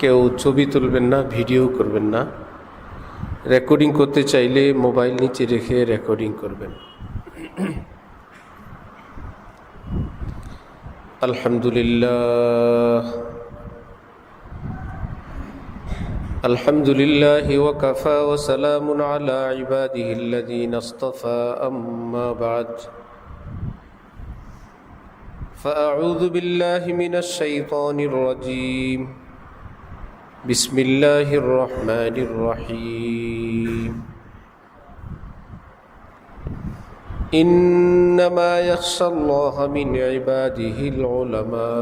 কেউ ছবি তুলবেন না, ভিডিও করবেন না। রেকর্ডিং করতে চাইলে মোবাইল নিচে রেখে রেকর্ডিং করবেন। আলহামদুলিল্লাহ আলহামদুলিল্লাহি ওয়া কাফা ওয়া সালামুন আলা ইবাদিহিল্লাযীনা ইসতাফা, আম্মা বা'দ। ফাআউযু বিল্লাহি মিনাশ শাইতানির রাজীম। বিসমিল্লাহির রহমানির রহিম। ইন্নামা ইয়াখশাল্লাহা মিন ইবাদিহিল উলামা।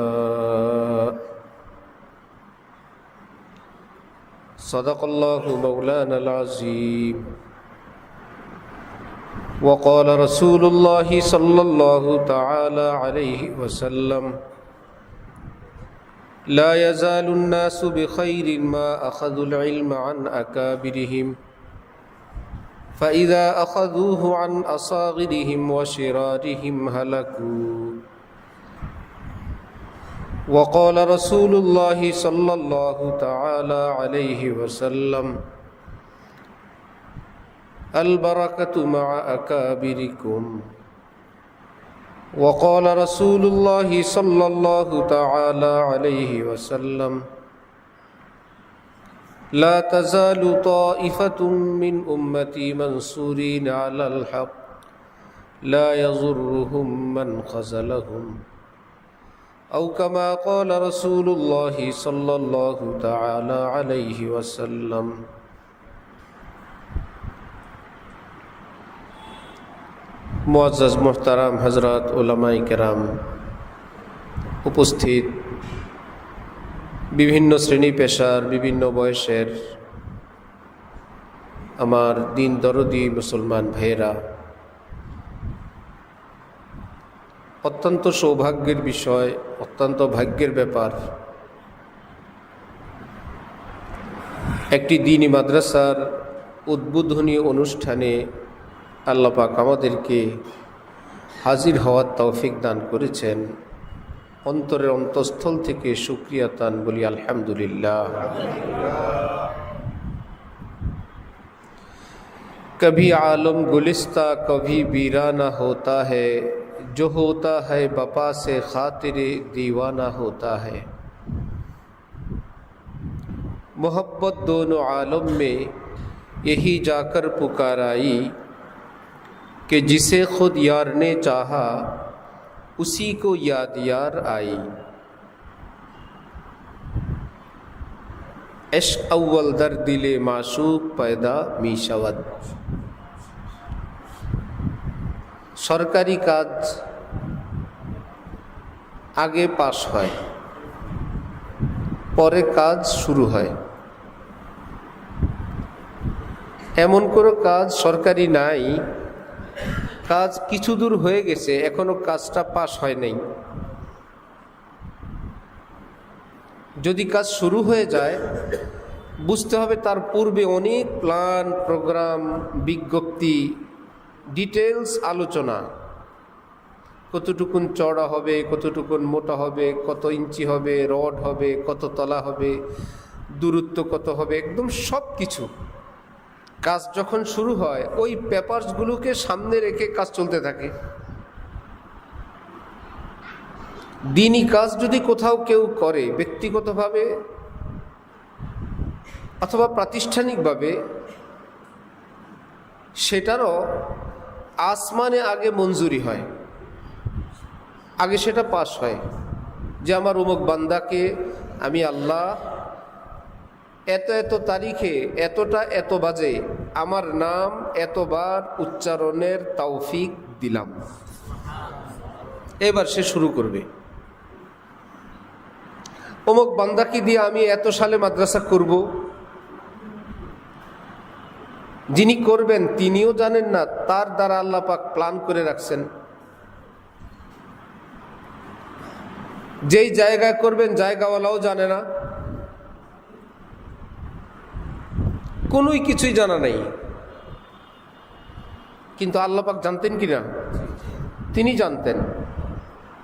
সাদাকাল্লাহু মাওলানাল আযীম। وقال رسول الله صلى الله تعالى عليه وسلم: لا يزال الناس بخير ما أخذوا العلم عن أكابرهم، فإذا أخذوه عن أصاغرهم وشرارهم هلكوا. وقال رسول الله صلى الله تعالى عليه وسلم: البركة مع أكابركم. وقال رسول الله صلى الله تعالى عليه وسلم: لا تزال طائفة من أمتي منصورين على الحق لا يضرهم من خذلهم، أو كما قال رسول الله صلى الله تعالى عليه وسلم. মুআজ্জাজ মুহতারাম হযরত উলামায়ে কেরাম, উপস্থিত বিভিন্ন শ্রেণী পেশার, বিভিন্ন বয়সের আমার দিন দরদি মুসলমান ভাইয়েরা, অত্যন্ত সৌভাগ্যের বিষয়, অত্যন্ত ভাগ্যের ব্যাপার, একটি দ্বীনি মাদ্রাসার উদ্বোধনী অনুষ্ঠানে আল্লাহ পাক আমাদেরকে হাজির হওয়ার তৌফিক দান করেছেন। অন্তরের অন্তঃস্থল থেকে শুকরিয়া তান বলি আলহামদুলিল্লাহ। কভি আলম গুলিস্তা কভি बीराना होता है, जो होता है बपा से खातिर दीवाना होता है। मोहब्बत दोनों आलम में यही जाकर पुकार आई, कि जिसे खुद यार ने चाहा उसी को याद यार आई। इश्क अव्वल दर दिले माशूक पैदा मी शवद। সরকারি কাজ আগে পাশ হয়, পরে কাজ শুরু হয়। এমন কোনো কাজ সরকারি নাই, কাজ কিছু দূর হয়ে গেছে, এখনো কাজটা পাশ হয় নাই। যদি কাজ শুরু হয়ে যায়, বুঝতে হবে তার পূর্বে অনেক প্ল্যান, প্রোগ্রাম, বিজ্ঞপ্তি, ডিটেলস আলোচনা, কতটুকুন চড়া হবে, কতটুকুন মোটা হবে, কত ইঞ্চি হবে, রড হবে, কত তলা হবে, দূরত্ব কত হবে, একদম সব কিছু। কাজ যখন শুরু হয়, ওই পেপারসগুলোকে সামনে রেখে কাজ চলতে থাকে। দ্বীনি কাজ যদি কোথাও কেউ করে, ব্যক্তিগতভাবে অথবা প্রাতিষ্ঠানিকভাবে, সেটারও আসমানে আগে মঞ্জুরি হয়, আগে সেটা পাশ হয় যে আমার অমুক বান্দাকে আমি আল্লাহ এত এত তারিখে এতটা এত বাজে আমার নাম এতবার উচ্চারণের তৌফিক দিলাম। এবার সে শুরু করবে। অমুক বান্দাকে দিয়ে আমি এত সালে মাদ্রাসা করব। যিনি করবেন তিনিও জানেন না, তার দ্বারা আল্লাহ পাক প্ল্যান করে রাখছেন। যেই জায়গায় করবেন জায়গাওয়ালাও জানে না, কোনোই কিছুই জানা নাই। কিন্তু আল্লাহ পাক জানতেন কিনা? তিনি জানতেন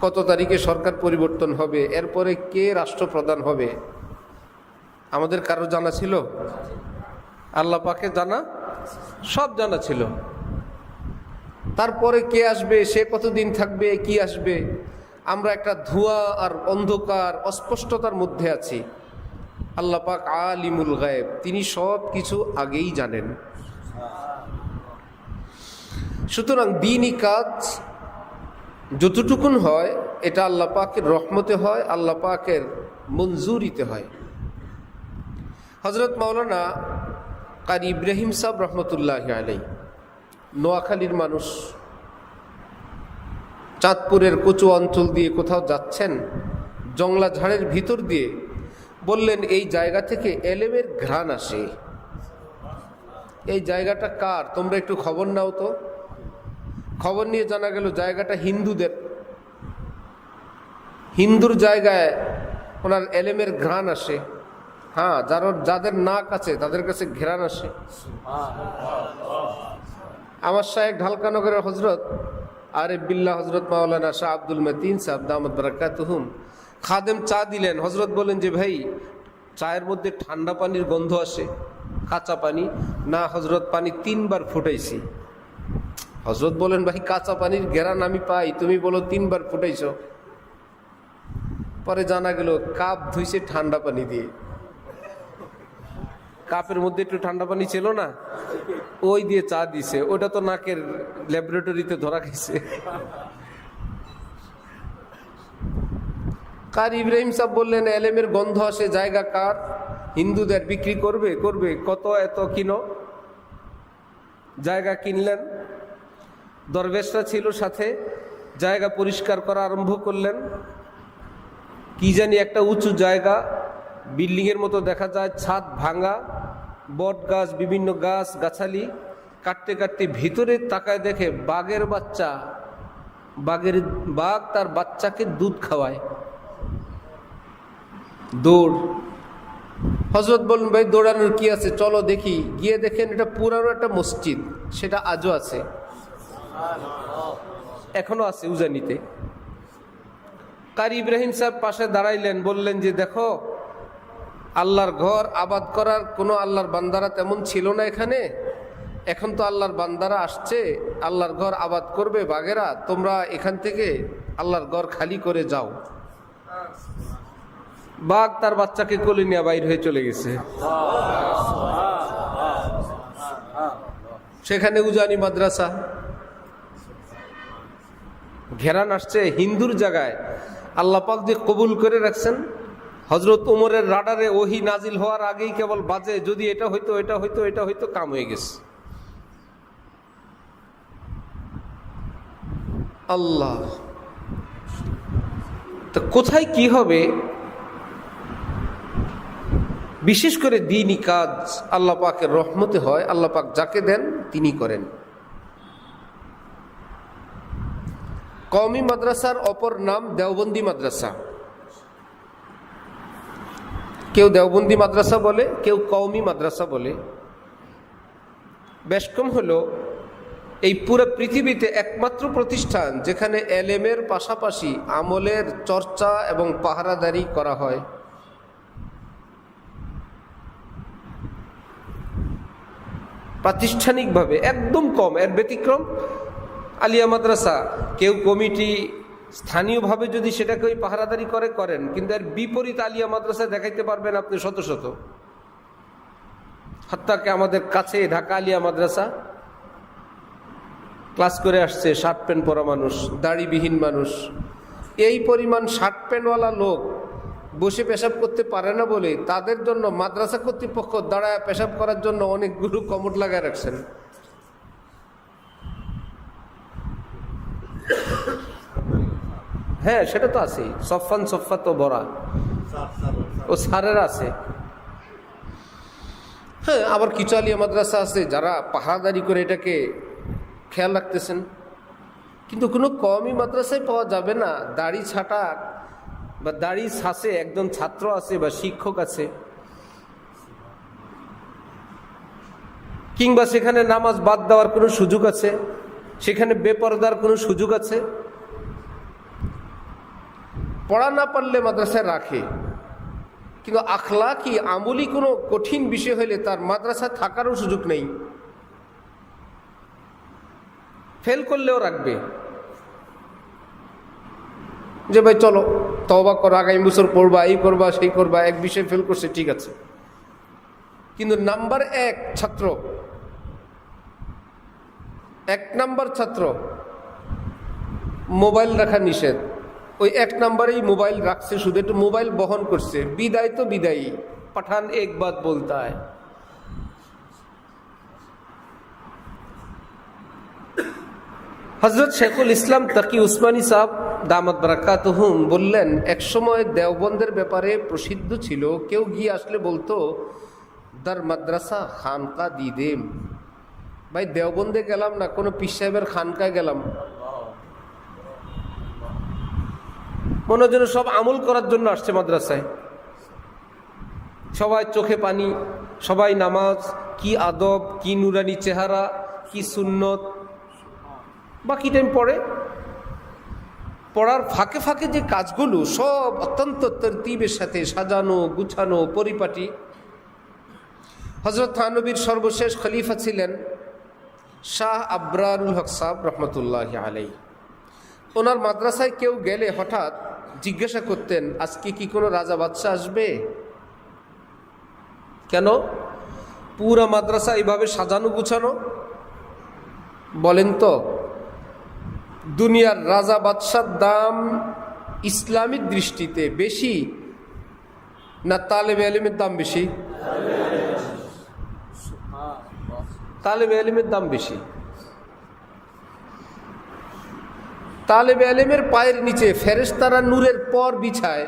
কত তারিখে সরকার পরিবর্তন হবে, এরপরে কে রাষ্ট্রপ্রধান হবে, আমাদের কারো জানা ছিল? আল্লাহ পাকে জানা, সব জানা ছিল। তারপরে কে আসবে, সে কতদিন থাকবে, কি আসবে, আমরা একটা ধোঁয়া আর অন্ধকার অস্পষ্টতার মধ্যে আছি। আল্লাহ পাক আলিমুল গায়েব, তিনি সব কিছু আগেই জানেন। সুতরাং দ্বীনি কাজ যতটুকুন হয় এটা আল্লাহ পাকের রহমতে হয়, আল্লাহ পাকের মঞ্জুরিতে হয়। হযরত মাওলানা কারি ইব্রাহিম সাহেব রহমতুল্লাহি আলাইহি, নোয়াখালীর মানুষ, চাঁদপুরের কচু অঞ্চল দিয়ে কোথাও যাচ্ছেন, জংলা ঝাড়ের ভিতর দিয়ে, বললেন এই জায়গা থেকে এলেমের ঘ্রাণ আসে। এই জায়গাটা কার, তোমরা একটু খবর নাও তো। খবর নিয়ে জানা গেল জায়গাটা হিন্দুদের। হিন্দুর জায়গায় ওনার এলেমের ঘ্রাণ আসে। হ্যাঁ, যাদের নাক আছে তাদের কাছে ঘ্রাণ আসে। আমার শায়েখ ঢালকানগরের হজরত আরিফ বিল্লাহ হজরত মাওলানা শাহ আব্দুল মতিন সাহেব দামাত বারাকাতুহুম খাদেম চা দিলেন। হজরত বলেন যে ভাই, চায়ের মধ্যে ঠান্ডা পানির গন্ধ আসে, কাঁচা পানি না? হজরত পানি 3 বার ফুটাইছি। হজরত বলেন ভাই, কাঁচা পানির ঘেরান আমি পাই, তুমি বলো 3 বার ফুটাইছ। পরে জানা গেল কাপ ধুইছে ঠান্ডা পানি দিয়ে। কাপের মধ্যে একটু ঠান্ডা পানি ছিল না, ওই দিয়ে চা দিছে। ওটা তো নাকের ল্যাবরেটরিতে ধরা খাইছে। কারি ইব্রাহিম সাহেব বললেন এলেমের গন্ধ আসে, জায়গা কার? হিন্দুদের। বিক্রি করবে? করবে। কত? এত কিনো। জায়গা কিনলেন, দরবেশরা ছিল সাথে, জায়গা পরিষ্কার করা আরম্ভ করলেন। কি জানি একটা উঁচু জায়গা, বিল্ডিংয়ের মতো দেখা যায়, ছাদ ভাঙা, বট গাছ, বিভিন্ন গাছ গাছালি কাটতে কাটতে ভিতরে তাকায় দেখে বাঘের বাচ্চা, বাঘ তার বাচ্চাকে দুধ খাওয়ায়। দৌড়। হযরত বললেন ভাই দৌড়ানোর কি আছে, চলো দেখি। গিয়ে দেখেন এটা পুরানো একটা মসজিদ, সেটা আজও আছে, এখনো আছে উজানিতে। কারি ইব্রাহিম সাহেব পাশে দাঁড়াইলেন, বললেন যে দেখো, আল্লাহর ঘর আবাদ করার কোনো আল্লাহর বান্দারা তেমন ছিল না এখানে, এখন তো আল্লাহর বান্দারা আসছে, আল্লাহর ঘর আবাদ করবে বাঘেরা, তোমরা এখান থেকে আল্লাহর ঘর খালি করে যাও। বাঘ তার বাচ্চাকে কোলে নিয়ে বাইর হয়ে চলে গেছে। সেখানে উজানি মাদ্রাসা। ঘেরান আসছে হিন্দুর জায়গায়, আল্লাহ পাক যে কবুল করে রাখছেন। হযরত ওমরের রাডারে ওহী নাজিল হওয়ার আগেই কেবল বাজে, যদি এটা হইতো, এটা হইতো, এটা হইতো, কাম হয়ে গেছে। আল্লাহ, তো কোথায় কি হবে? বিশেষ করে দ্বীনি কাজ আল্লাহ পাকের রহমতে হয়, আল্লাহ পাক যাকে দেন তিনি করেন। কওমি মাদ্রাসার অপর নাম দেওবন্দি মাদ্রাসা। কেউ দেওবন্দি মাদ্রাসা বলে, কেউ কওমি মাদ্রাসা বলে। বেশ কম হলো এই পুরো পৃথিবীতে একমাত্র প্রতিষ্ঠান যেখানে এলেমের পাশাপাশি আমলের চর্চা এবং পাহারাদারি করা হয়। প্রাতিষ্ঠানিকভাবে একদম কম, এর ব্যতিক্রম আলিয়া মাদ্রাসা। কেউ কমিটি স্থানীয়ভাবে যদি সেটাকে ওই পাহারাদারি করেন, কিন্তু এর বিপরীত আলিয়া মাদ্রাসায় দেখাইতে পারবেন আপনি শত শত। হাত্তাকে আমাদের কাছে ঢাকা আলিয়া মাদ্রাসা, ক্লাস করে আসছে শার্ট প্যান্ট পরা মানুষ, দাড়িবিহীন মানুষ। এই পরিমাণ শার্ট প্যান্টওয়ালা লোক বসে পেশাব করতে পারে না বলে তাদের জন্য মাদ্রাসা কর্তৃপক্ষ দাঁড়ায় পেশাব করার জন্য অনেকগুলো কমোড লাগায় রাখছেন। হ্যাঁ, সেটা তো আছেই, সফান সফা তো বড়া, ও সারের আছে। হ্যাঁ, আবার কিছু আলিয়া মাদ্রাসা আছে যারা পাহারাদারি করে এটাকে খেয়াল রাখতেছেন, কিন্তু কোনো কওমি মাদ্রাসায় পাওয়া যাবে না দাড়ি ছাটা বা দাড়ি ছাসে একজন ছাত্র আছে বা শিক্ষক আছে, কিংবা সেখানে নামাজ বাদ দেওয়ার কোনো সুযোগ আছে, সেখানে বেপরদার কোনো সুযোগ আছে। পড়া না পারলে মাদ্রাসায় রাখে, কিন্তু আখলাকি আমলি কোনো কঠিন বিষয় হলে তার মাদ্রাসায় থাকারও সুযোগ নেই, ফেল করলেও রাখবে যে ভাই চলো তওবা করো, আগামী বছর পড়বা, এই করবা সেই করবা, এক বিষয় ফেল করছে ঠিক আছে। কিন্তু নাম্বার 1 ছাত্র, 1 নাম্বার ছাত্র, মোবাইল রাখা নিষেধ। ওই 1 নাম্বারেই মোবাইল রাখছে, শুধু একটু মোবাইল বহন করছে, বিদায় তো বিদায়ী, পাঠান এক বাত বলতা হয়। হযরত শেখুল ইসলাম তাকি উসমানী সাহেব দামাত বারাকাতুহুম বললেন, এক সময় দেওবন্দের ব্যাপারে প্রসিদ্ধ ছিল, কেউ গিয়ে আসলে বলতো দার মাদ্রাসা খানকা দিদেম। ভাই দেওবন্দে গেলাম না, কোনো পীর সাহেবের খানকায় গেলাম, মনে যেন সব আমল করার জন্য আসছে মাদ্রাসায়। সবাই চোখে পানি, সবাই নামাজ, কি আদব, কি নুরানি চেহারা, কি সুন্নত, বাকি টাইম পড়ে। পড়ার ফাঁকে ফাঁকে যে কাজগুলো সব অত্যন্ত তরতিবের সাথে সাজানো গুছানো পরিপাটি। হযরত থানবীর সর্বশেষ খলিফা ছিলেন শাহ আবরারুল হক সাহেব রহমতুল্লাহ আলাইহি। ওনার মাদ্রাসায় কেউ গেলে হঠাৎ জিজ্ঞাসা করতেন, আজকে কি কোনো রাজা বাদশাহ আসবে? কেন পুরা মাদ্রাসা এইভাবে সাজানো গুছানো? বলেন তো, দুনিয়ার রাজা বাদশার দাম ইসলামিক দৃষ্টিতে বেশি না তালেবে ইলমের দাম বেশি? তালেবে ইলমের দাম বেশি। তালেবে ইলমের পায়ের নিচে ফেরেশতারা নূরের পর বিছায়,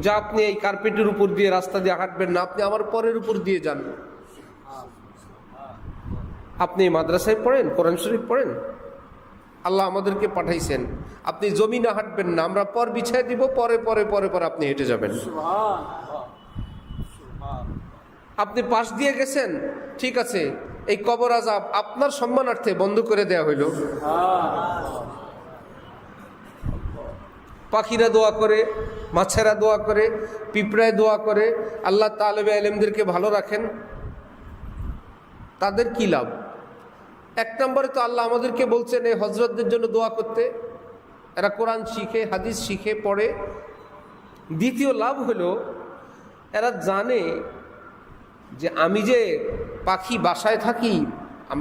যা আপনি এই কার্পেটের উপর দিয়ে রাস্তা দিয়ে হাঁটবেন না, আপনি আমার পরের উপর দিয়ে যান। আপনি মাদ্রাসায় পড়েন, কোরআন শরীফ পড়েন, আল্লাহ আমাদেরকে পাঠাইছেন, আপনি জমিনে হাঁটবেন না, আমরা পর বিছায় দিব, পরে পরে পরে পরে আপনি হেঁটে যাবেন। আপনি পাশ দিয়ে গেছেন, ঠিক আছে, এই কবর আযাব আপনার সম্মানার্থে বন্ধ করে দেয়া হইল। পাখিরা দোয়া করে, মাছেরা দোয়া করে, পিঁপড়ায় দোয়া করে, আল্লাহ তালেবে ইলমদেরকে ভালো রাখেন, তাদের কি লাভ? 1 নম্বরে তো আল্লাহ আমাদেরকে বলছেন এই হজরতদের জন্য দোয়া করতে, এরা কোরআন শিখে, হাদিস শিখে পড়ে। দ্বিতীয় লাভ হলো এরা জানে যে আমি যে পাখি বাসায় থাকি,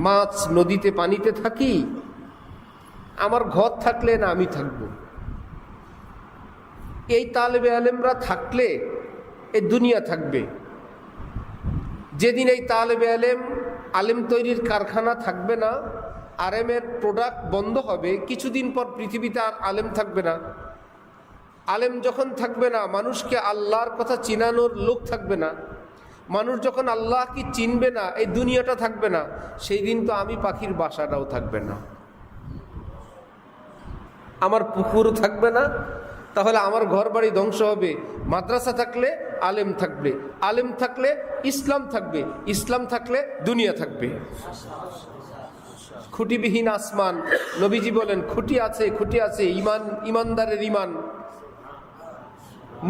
মাছ নদীতে পানিতে থাকি, আমার ঘর থাকলে না আমি থাকবো। এই তালেবে ইলমরা থাকলে এই দুনিয়া থাকবে। যেদিন এই তালেবে ইলম আলেম তৈরির কারখানা থাকবে না, আলেমের প্রোডাক্ট বন্ধ হবে, কিছুদিন পর পৃথিবীতে আর আলেম থাকবে না। আলেম যখন থাকবে না, মানুষকে আল্লাহর কথা চিনানোর লোক থাকবে না। মানুষ যখন আল্লাহকে চিনবে না, এই দুনিয়াটা থাকবে না, সেই দিন তো আমি পাখির বাসাটাও থাকবে না, আমার পুকুরও থাকবে না। তাহলে আমার ঘর বাড়ি ধ্বংস হবে। মাদ্রাসা থাকলে আলেম থাকবে, আলেম থাকলে ইসলাম থাকবে, ইসলাম থাকলে দুনিয়া থাকবে। খুঁটিবিহীন আসমান, নবীজি বলেন খুঁটি আছে, খুঁটি আছে, ইমান, ইমানদারের ইমান,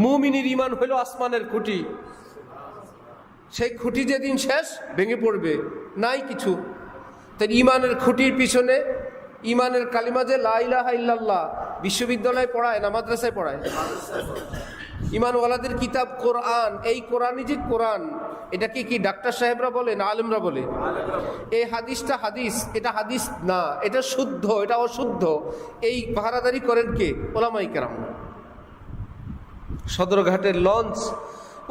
মুমিনের ইমান হলো আসমানের খুঁটি। সেই খুঁটি যেদিন শেষ ভেঙে পড়বে, নাই কিছু। তাই ইমানের খুঁটির পিছনে ইমানের কালিমা যে লা ইলাহা ইল্লাল্লাহ, বিশ্ববিদ্যালয়ে পড়ায় না মাদ্রাসায় পড়ায়? ইমানওয়ালাদের কিতাব কোরআন, এই কোরআনই যে কোরআন, এটাকে কি ডাক্তার সাহেবরা বলে না আলেমরা বলে? এই হাদিসটা হাদিস, এটা হাদিস না, এটা শুদ্ধ, এটা অশুদ্ধ, এই পাহারাদারি করেন কে? ওলামায়ে কেরাম। সদরঘাটের লঞ্চ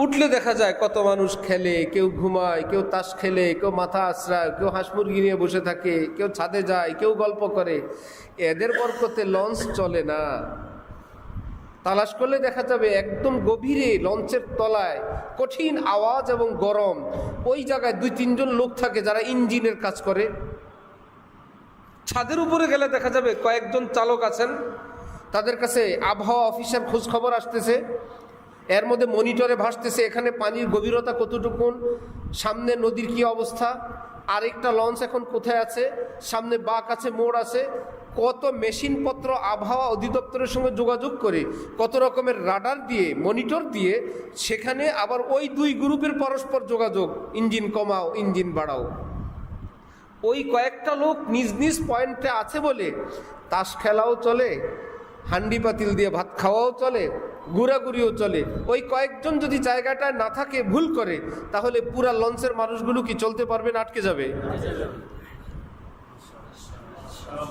উঠলে দেখা যায় কত মানুষ খেলে, কেউ ঘুমায়, কেউ তাস খেলে, কেউ মাথা আশ্রায়, কেউ হাঁস মুরগি নিয়ে বসে থাকে, কেউ ছাদে যায়, কেউ গল্প করে। এদের বরকতে লঞ্চ চলে না। তালাশ করলে দেখা যাবে একদম গভীরে লঞ্চের তলায় কঠিন আওয়াজ এবং গরম, ওই জায়গায় 2-3 জন লোক থাকে যারা ইঞ্জিনের কাজ করে। ছাদের উপরে গেলে দেখা যাবে কয়েকজন চালক আছেন, তাদের কাছে আবহাওয়া অফিসের খোঁজ খবর আসতেছে, এর মধ্যে মনিটরে ভাসতেছে এখানে পানির গভীরতা কতটুকুন, সামনে নদীর কি অবস্থা, আরেকটা লঞ্চ এখন কোথায় আছে, সামনে বাঁক আছে, মোড় আছে, কত মেশিনপত্র আবহাওয়া অধিদপ্তরের সঙ্গে যোগাযোগ করে, কত রকমের রাডার দিয়ে, মনিটর দিয়ে, সেখানে আবার ওই দুই গ্রুপের পরস্পর যোগাযোগ, ইঞ্জিন কমাও, ইঞ্জিন বাড়াও। ওই কয়েকটা লোক নিজ নিজ পয়েন্টে আছে বলে তাস খেলাও চলে, হান্ডি পাতিল দিয়ে ভাত খাওয়াও চলে, ঘোরাঘুরিও চলে। ওই কয়েকজন যদি জায়গাটায় না থাকে, ভুল করে, তাহলে পুরা লঞ্চের মানুষগুলো কি চলতে পারবে না আটকে যাবে?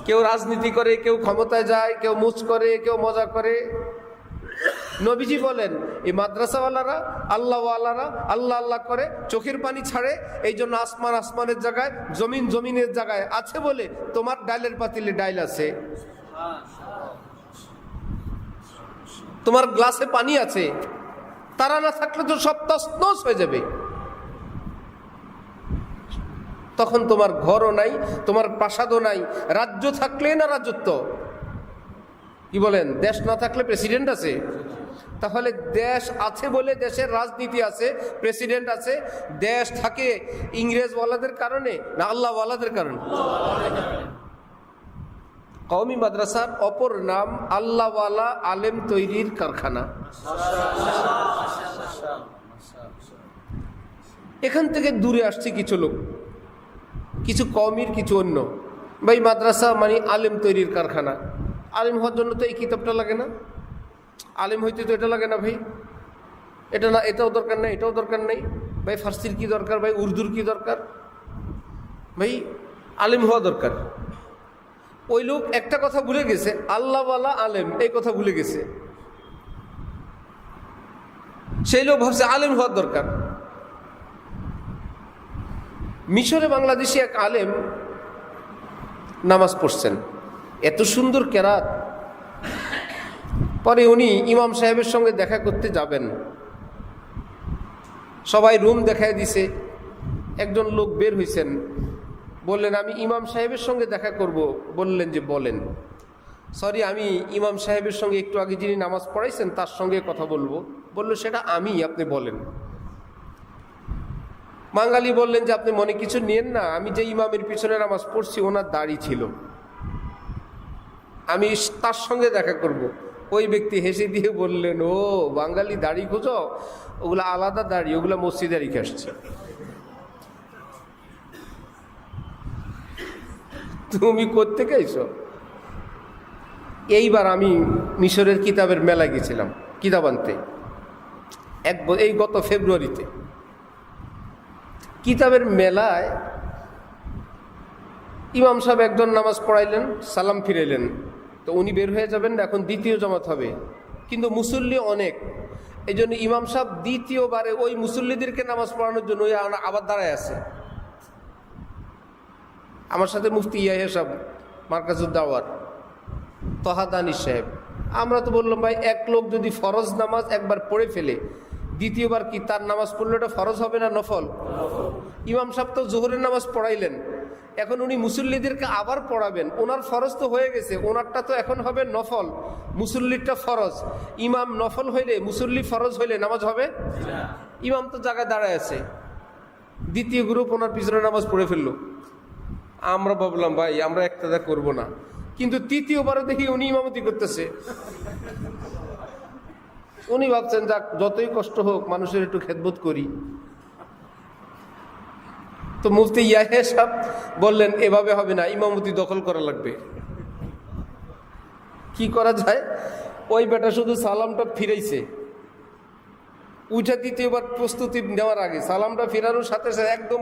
কেউ রাজনীতি করে, কেউ ক্ষমতায় যায়, কেউ মুচ করে, কেউ মজা করে। নবীজি বলেন, এই মাদ্রাসাওয়ালারা, আল্লাহওয়ালারা আল্লাহ আল্লাহ করে, চোখের পানি ছাড়ে। এই জন্য আসমান আসমানের জায়গায়, জমিন জমিনের জায়গায় আছে বলে তোমার ডাইলের পাতিলে ডাইল আছে, তোমার গ্লাসে পানি আছে। তারা না থাকলে তো সব তছনছ হয়ে যাবে। তখন তোমার ঘরও নাই, তোমার প্রাসাদও নাই। রাজ্য থাকলে না রাজত্ব, কি বলেন? দেশ না থাকলে প্রেসিডেন্ট আছে। তাহলে দেশ আছে বলে দেশের রাজনীতি আছে, প্রেসিডেন্ট আছে। দেশ থাকে ইংরেজওয়ালাদের কারণে না আল্লাহওয়ালাদের কারণে? কওমি মাদ্রাসার অপর নাম আল্লাহওয়ালা আলেম তৈরির কারখানা। এখান থেকে দূরে আসছে কিছু লোক, কিছু কওমির, কিছু অন্য। ভাই মাদ্রাসা মানে আলেম তৈরির কারখানা। আলেম হওয়ার জন্য তো এই কিতাবটা লাগে না, আলেম হইতে তো এটা লাগে না ভাই, এটা না, এটাও দরকার নেই, এটাও দরকার নেই। ভাই ফার্সির কি দরকার, ভাই উর্দুর কি দরকার? ভাই আলেম হওয়া দরকার। ওই লোক একটা কথা ভুলে গেছে, আল্লাহওয়ালা আলেম, এই কথা ভুলে গেছে। সেই লোক ভাবছে আলেম হওয়ার দরকার। মিশরে বাংলাদেশি এক আলেম নামাজ পড়ছেন, এত সুন্দর কেরাত। পরে উনি ইমাম সাহেবের সঙ্গে দেখা করতে যাবেন, সবাই রুম দেখায় দিছে। একজন লোক বের হইছেন, বললেন আমি ইমাম সাহেবের সঙ্গে দেখা করব। বললেন যে বলেন। সরি, আমি ইমাম সাহেবের সঙ্গে একটু আগে যিনি নামাজ পড়াইছেন তার সঙ্গে কথা বলবো। বলল সেটা আমি, আপনি বলেন। বাঙালি বললেন যে আপনি মনে কিছু নিয়েন না, আমি যে ইমামের পিছনে নামাজ পড়ছি ওনার দাড়ি ছিল, আমি তার সঙ্গে দেখা করব। ওই ব্যক্তি হেসে দিয়ে বললেন, ও বাঙালি দাড়ি খোঁজো, ওগুলো আলাদা দাড়ি, ওগুলো মসজিদে রেখে আসছে। তুমি কোত্থেকে এসো? এইবার আমি মিশরের কিতাবের মেলায় গেছিলাম কিতাব আনতে, এই গত ফেব্রুয়ারিতে। কিতাবের মেলায় ইমাম সাহেব একজন নামাজ পড়াইলেন, সালাম ফিরাইলেন। তো উনি বের হয়ে যাবেন, এখন দ্বিতীয় জামাত হবে, কিন্তু মুসল্লি অনেক। এই জন্য ইমাম সাহেব দ্বিতীয়বারে ওই মুসল্লিদেরকে নামাজ পড়ানোর জন্য ওই আবার দাঁড়ায় আছে। আমার সাথে মুফতি ইয়াহিয়া সাহেব, মার্কাজুদ দাওয়ার, তহা দানিশ সাহেব। আমরা তো বললাম ভাই, এক লোক যদি ফরজ নামাজ একবার পড়ে ফেলে, দ্বিতীয়বার কি তার নামাজ পড়লে ওটা ফরজ হবে না নফল? ইমাম সাহেব তো জোহরের নামাজ পড়াইলেন, এখন উনি মুসল্লিদেরকে আবার পড়াবেন। ওনার ফরজ তো হয়ে গেছে, ওনারটা তো এখন হবে নফল, মুসল্লিরটা ফরজ। ইমাম নফল হইলে, মুসল্লি ফরজ হইলে নামাজ হবে? ইমাম তো জায়গায় দাঁড়ায় আছে, দ্বিতীয় গ্রুপ ওনার পিছনে নামাজ পড়ে ফেললো। আমরা ভাবলাম ভাই আমরা একটাদা করব না, কিন্তু তৃতীয়বারও দেখি উনি ইমামতি করতেছে। উনি ভাবছেন যাক যতই কষ্ট হোক মানুষের একটু খেদমত করি। তো মুফতি ইয়াহিয়া সাহেব বললেন এভাবে হবে না, ইমামতি দখল করা লাগবে। কি করা যায়? ওই বেটা শুধু সালামটা ফিরাইছে, উঠে দ্বিতীয়বার প্রস্তুতি নেওয়ার আগে সালামটা ফেরানোর সাথে সাথে একদম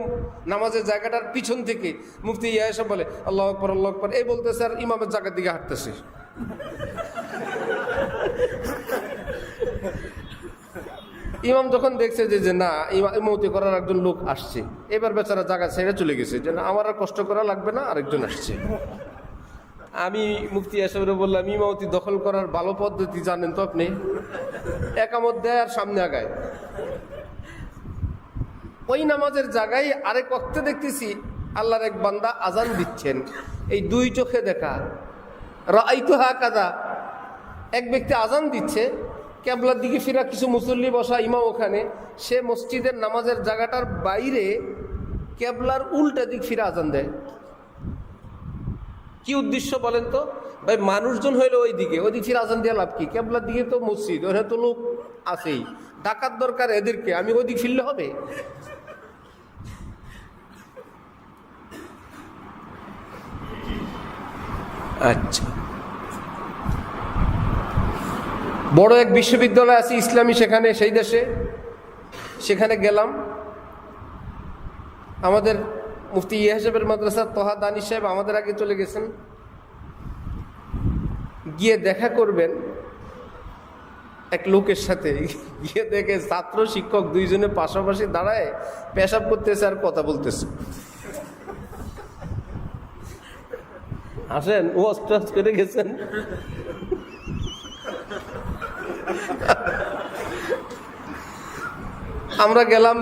নামাজের জায়গাটার পিছন থেকে মুফতি ইয়াহিয়া সাহেব বলে আল্লাহু আকবার, আল্লাহু আকবার, এই বলতেছে আর ইমামের জায়গার দিকে হাঁটতেছে। ইমাম যখন দেখছে যে না ইমামতি করার একজন লোক আসছে, এবার বেচারা জায়গা ছেড়ে চলে গেছে, যে না আমার আর কষ্ট করা লাগবে না, আরেকজন আসছে। আমি মুফতি সাহেবরে বললাম ইমামতি দখল করার ভালো পদ্ধতি জানেন তো আপনি? একামত দেয় আর সামনে আগায়। ওই নামাজের জায়গায় আরেক ওয়াক্তে দেখতেছি আল্লাহর এক বান্দা আজান দিচ্ছেন, এই দুই চোখে দেখা রাআইতু হাকাযা। এক ব্যক্তি আজান দিচ্ছে, কেবলার দিকে ফিরা কিছু মুসল্লি বসা, ইমাম ওখানে, সে মসজিদের নামাজের জায়গাটার বাইরে কেবলার উল্টা দিক ফিরে আজান দেয়। কি উদ্দেশ্য বলেন তো? ভাই মানুষজন হইলো ওই দিকে ফিরে আজান দিয়ে লাভ কি? কেবলার দিকে তো মসজিদ, ওখানে তো লোক আছেই, ডাকাত দরকার এদেরকে, আমি ওই দিক ফিরলে হবে? আচ্ছা, বড় এক বিশ্ববিদ্যালয় আছে ইসলামী, সেখানে সেই দেশে, সেখানে গেলাম। আমাদের মুফতি ইয়া সাহেবের মাদ্রাসা তহা দানিশ সাহেব আমাদের আগে চলে গেছেন। গিয়ে দেখা করবেন এক লোকের সাথে, গিয়ে দেখে ছাত্র শিক্ষক দুইজনে পাশাপাশি দাঁড়ায় পেশাব করতেছে আর কথা বলতেছে। আসেন, ওয়াজ টাজ করে গেছেন। আমরা গেলাম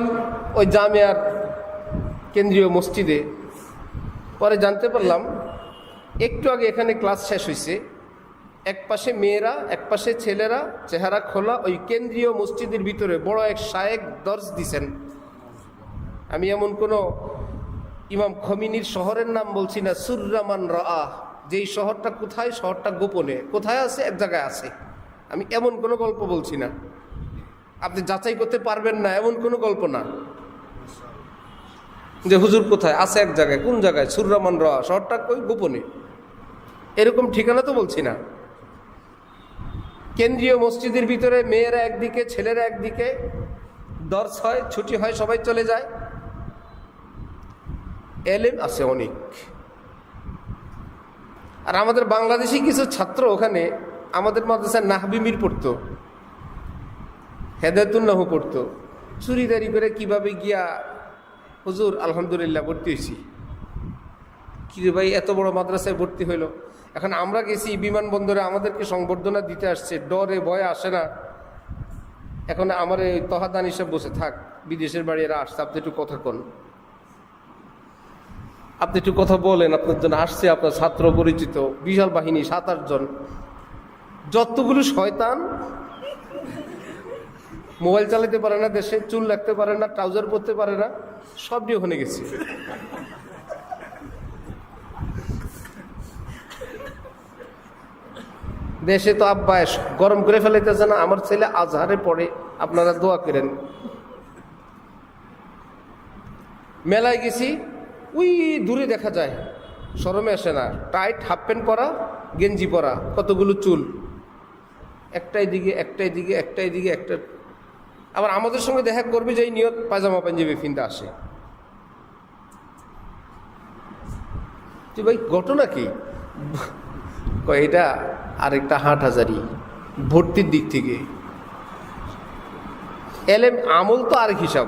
ওই জামিয়ার কেন্দ্রীয় মসজিদে। পরে জানতে পারলাম একটু আগে এখানে ক্লাস শেষ হয়েছে, এক পাশে মেয়েরা এক পাশে ছেলেরা, চেহারা খোলা, ওই কেন্দ্রীয় মসজিদের ভিতরে বড় এক শায়েক দর্শ দিছেন। আমি এমন কোনো ইমাম খমিনীর শহরের নাম বলছি না, সুররামান রা, যেই শহরটা কোথায়, শহরটা গোপনে কোথায় আছে, এক জায়গায় আছে। আমি এমন কোনো গল্প বলছি না, আপনি যাচাই করতে পারবেন না, এমন কোনো গল্প না যে হুজুর কোথায় আছে, এক জায়গায়, কোন জায়গায়, সুররামান রা, শহরটা কই গোপনে, এরকম ঠিকানা তো বলছি না। কেন্দ্রীয় মসজিদের ভিতরে মেয়েরা একদিকে, ছেলেরা একদিকে, দর্শ হয়, ছুটি হয়, সবাই চলে যায়। এলেম আছে অনেক। আর আমাদের বাংলাদেশি কিছু ছাত্র ওখানে আমাদের মাদ্রাসায় নাহবি মির পড়তো, হেদায়েতুন্নাহ পড়তো, চুরিদারি করে কিভাবে গিয়া হুজুর আলহামদুলিল্লাহ ভর্তি হয়েছি। কি রে ভাই, এত বড় মাদ্রাসায় ভর্তি হইল। এখন আমরা গেছি বিমানবন্দরে, আমাদেরকে সংবর্ধনা দিতে আসছে, ডরে ভয়ে আসে না। এখন আমার এই তহাদান হিসেবে বসে থাক, বিদেশের বাড়ি এরা আসছে, আপনি একটু কথা কন, আপনি একটু কথা বলেন, আপনার জন্য আসছে, আপনার ছাত্র পরিচিত, বিশাল বাহিনী, 7-8 জন, যতগুলো শয়তান, মোবাইল চালাতে পারে না দেশে, চুল রাখতে পারে না, ট্রাউজার পরতে পারে না, সবটি ওখানে গেছে। দেশে তো আব্বাস গরম করে ফেলাইতেছে না, আমার ছেলে আজহারে পড়ে, আপনারা দোয়া করেন। মেলায় গেছি, ওই দূরে দেখা যায়, শরমে আসে না, টাইট হাফ প্যান্ট পরা, গেঞ্জি পরা, কতগুলো চুল, একটাই দিকে একটাই দিকে একটাই দিকে একটা। আবার আমাদের সঙ্গে দেখা করবে যে নিয়ত পায়জামা পাঞ্জাবি ফিনতে আসে। তুই ভাই ঘটনা কি? এটা আরেকটা হাটহাজারি ভর্তির দিক থেকে। এলেম আমল তো আরেক হিসাব,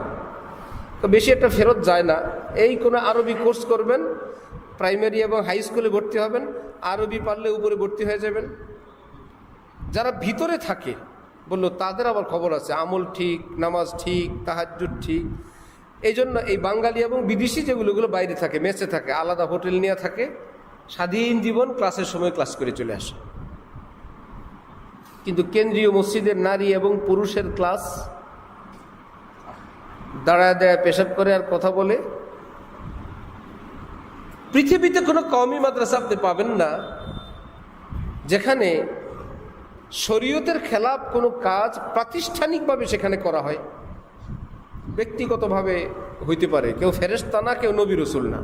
তো বেশি একটা ফেরত যায় না। এই কোনো আরবি কোর্স করবেন, প্রাইমারি এবং হাই স্কুলে ভর্তি হবেন, আরবি পারলে উপরে ভর্তি হয়ে যাবেন। যারা ভিতরে থাকে বললো তাদের আবার খবর আছে, আমল ঠিক, নামাজ ঠিক, তাহাজ্জুদ ঠিক। এই জন্য এই বাঙালি এবং বিদেশি যেগুলো বাইরে থাকে, মেসে থাকে, আলাদা হোটেল নিয়ে থাকে, স্বাধীন জীবন, ক্লাসের সময় ক্লাস করে চলে আসে। কিন্তু কেন্দ্রীয় মসজিদের নারী এবং পুরুষের ক্লাস, দাঁড়ায় দাঁড়ায় পেশাব করে আর কথা বলে। পৃথিবীতে কোনো কওমি মাদ্রাসা আপনি পাবেন না যেখানে শরীয়তের খেলাফ কোনো কাজ প্রাতিষ্ঠানিকভাবে সেখানে করা হয়। ব্যক্তিগতভাবে হইতে পারে, কেউ ফেরেশতা না, কেউ নবী রাসূল না।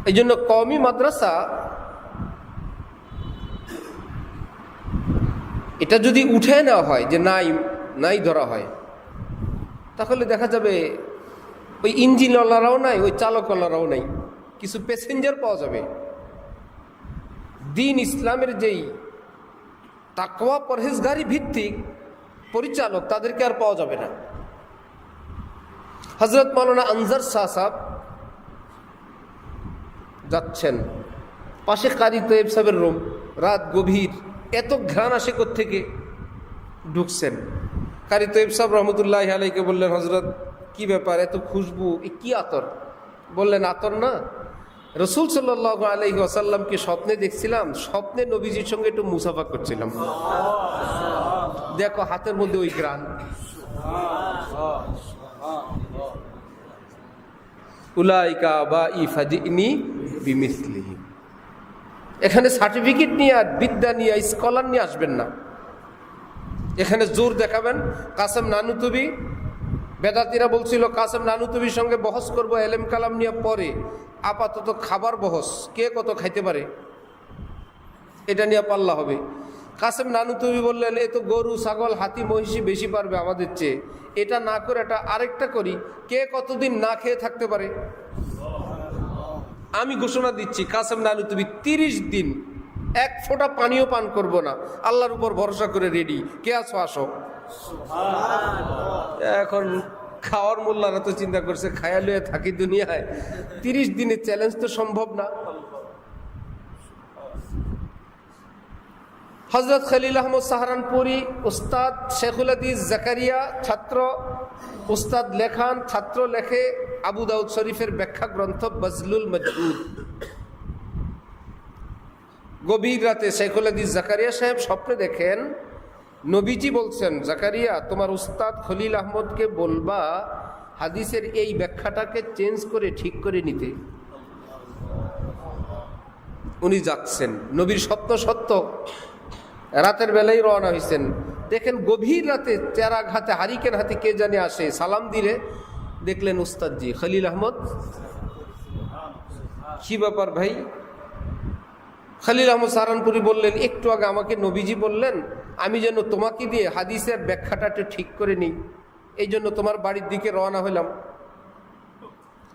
এই জন্য কওমি মাদ্রাসা এটা যদি উঠে নেওয়া হয়, যে নাই ধরা হয়, তাহলে দেখা যাবে ওই ইঞ্জিনওয়ালারাও নাই, ওই চালকওয়ালারাও নাই, কিছু প্যাসেঞ্জার পাওয়া যাবে। দিন ইসলামের যেই তাকওয়া পরহেজগারি ভিত্তিক পরিচালক, তাদেরকে আর পাওয়া যাবে না। হযরত মাওলানা আনজার শাহ সাহেব যাচ্ছেন, পাশে কারি তৈয়ব সাহেবের রুম, রাত গভীর, এত ঘ্রাণ আসে কোত্থেকে, ঢুকছেন। কারি তৈয়ব সাহেব রহমতুল্লাহি আলাইহিকে বললেন, হযরত কি ব্যাপার, এত খুশবু, এ কি আতর? বললেন, আতর না, রাসূল সাল্লাল্লাহু আলাইহি ওয়াসাল্লামকে স্বপ্নে দেখছিলাম, স্বপ্নে নবীজির সঙ্গে একটু মুসাফা করছিলাম, দেখো হাতের মধ্যে ওই ঘ্রাণ। উলাইকা আবাই ফাজিনি বিমিসলিহি। এখানে সার্টিফিকেট নিয়ে আর বিদ্যা নিয়ে স্কলার নিয়ে আসবেন না। এখানে জোর দেখাবেন। কাসেম নানুতুবি, বেদাতিরা বলছিল কাসেম নানুতুবির সঙ্গে বহস করব এলেম কালাম নিয়ে, পরে আপাতত খাবার বহস, কে কত খাইতে পারে এটা নিয়ে পাল্লা হবে। কাসেম নানুতুবি বললেন এ তো গরু ছাগল হাতি মহিষী বেশি পারবে আমাদের চেয়ে, এটা না করে এটা আরেকটা করি, কে কতদিন না খেয়ে থাকতে পারে। আমি ঘোষণা দিচ্ছি কাসেম নানুতুবি 30 দিন এক ফোঁটা পানিও পান করব না, আল্লাহর উপর ভরসা করে রেডি, কে আছো আসো। এখন খাওয়ার মোল্লারা তো চিন্তা করছে খায়া লুয়ে থাকি দুনিয়ায়, 30 দিনের চ্যালেঞ্জ তো সম্ভব না। হযরত খলিল আহমদ সাহারানপুরি, উস্তাদ শেখুল হাদিস জাকারিয়া, ছাত্র উস্তাদ লেখান, ছাত্র লেখে আবু দাউদ শরীফের ব্যাখ্যা গ্রন্থ বজলুল মজদুদ। গভীর রাতে শেখুল হাদিস জাকারিয়া সাহেব স্বপ্নে দেখেন নবীজি বলছেন, জাকারিয়া তোমার উস্তাদ খলিল আহমদকে বলবা হাদিসের এই ব্যাখ্যাটাকে চেঞ্জ করে ঠিক করে নিতে। উনি যাচ্ছেন, নবীর সত্য সত্য, রাতের বেলায় রওনা হয়েছেন। দেখেন গভীর রাতে চেরাগ হাতে হারিকেন হাতে কে জানে আসে, সালাম দিলে দেখলেন উস্তাদজি খলিল আহমদ। কি ব্যাপার ভাই? খলিল আহমদ সাহারানপুরি বললেন একটু আগে আমাকে নবীজি বললেন আমি যেন তোমাকে দিয়ে হাদিসের ব্যাখ্যাটা ঠিক করে নিই, এই জন্য তোমার বাড়ির দিকে রওনা হলাম।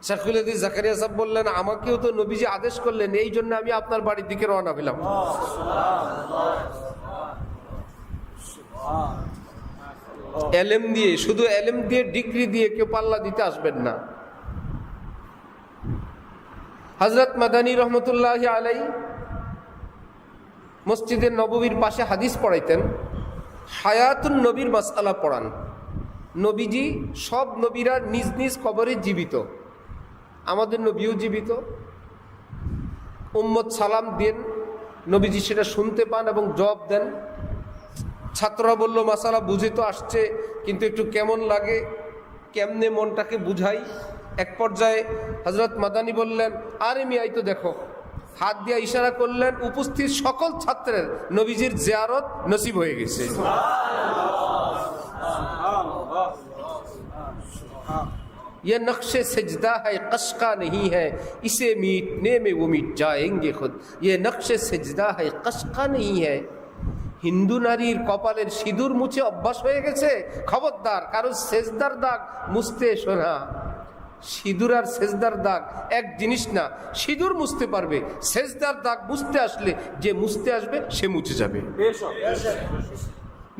শেখুল হাদিস জাকারিয়া সাহেব বললেন আমাকেও তো নবীজি আদেশ করলেন, এই জন্য আমি আপনার বাড়ির দিকে রওনা হলাম। এলেম দিয়ে, শুধু এলেম দিয়ে ডিগ্রি দিয়ে কেউ পাল্লা দিতে আসবেন না। হযরত মাদানী রহমতুল্লাহি আলাইহি মসজিদে নববীর পাশে হাদিস পড়াইতেন, হায়াতুন নবীর মাসআলা পড়ান। নবীজি, সব নবীরা নিজ নিজ কবরে জীবিত, আমাদের নবীও জীবিত। উম্মত সালাম দেন, নবীজি সেটা শুনতে পান এবং জবাব দেন। ছাত্ররা বলল মাসালা বুঝে তো আসছে, কিন্তু একটু কেমন লাগে, কেমনে মনটাকে বুঝাই। এক পর্যায়ে হযরত মাদানী বললেন আরে মিয়াই তো দেখো, হাত দিয়ে ইশারা করলেন, উপস্থিত সকল ছাত্রের নবীজির জিয়ারত নসিব হয়ে গেছে। ये नक्शे सजदा है कशका नहीं है, इसे मीटने में वो मिट जाएंगे खुद। ये नक्शे सजदा है कशका नहीं है। হিন্দু নারীর কপালের সিঁদুর মুছে অভ্যাস হয়ে গেছে, খবরদার কারো সেজদার দাগ মুছতে এসো না। সিঁদুর আর সেজদার দাগ এক জিনিস না, সিঁদুর মুছতে পারবে, সেজদার দাগ মুছতে আসলে যে মুছতে আসবে সে মুছে যাবে।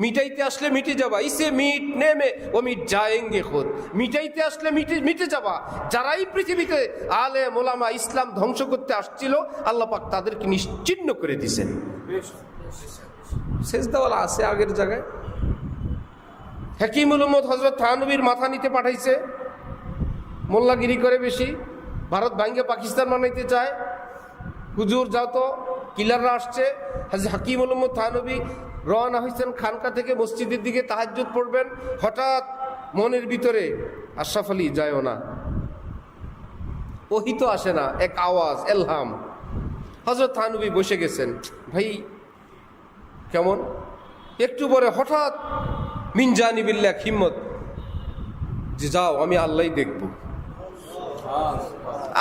মিটাইতে আসলে মিটে যাবা, ইসে মিটনে মে ও মিট যায়েঙ্গে খুদ। মিটাইতে আসলে মিটে যাবা। যারাই পৃথিবীতে আলেম ওলামা ইসলাম ধ্বংস করতে আসছিল, আল্লাহ পাক তাদেরকে নিশ্চিহ্ন করে দিয়েছেন। সেজদাওয়ালা আছে আগের জায়গায়। হাকিমুল উম্মত হযরত থানবীর মাথা নিতে পাঠাইছে, মোল্লাগিরি করে বেশি, ভারত ভাঙ্গে পাকিস্তান বানাইতে চায়। হুজুর যাও তো, কিলাররা আসছে। হাকিমুল উম্মত থানবী রওনা হয়েছেন খানকা থেকে মসজিদের দিকে তাহাজ্জুদ পড়বেন। হঠাৎ মনের ভিতরে আশরাফ আলী যায়ও না, ওহি তো আসে না, এক আওয়াজ এলহাম। হযরত থানবী বসে গেছেন, ভাই কেমন? একটু পরে হঠাৎ মিনজানিবিল্লাহ হিম্মত, যে যাও আমি আল্লাহ দেখব।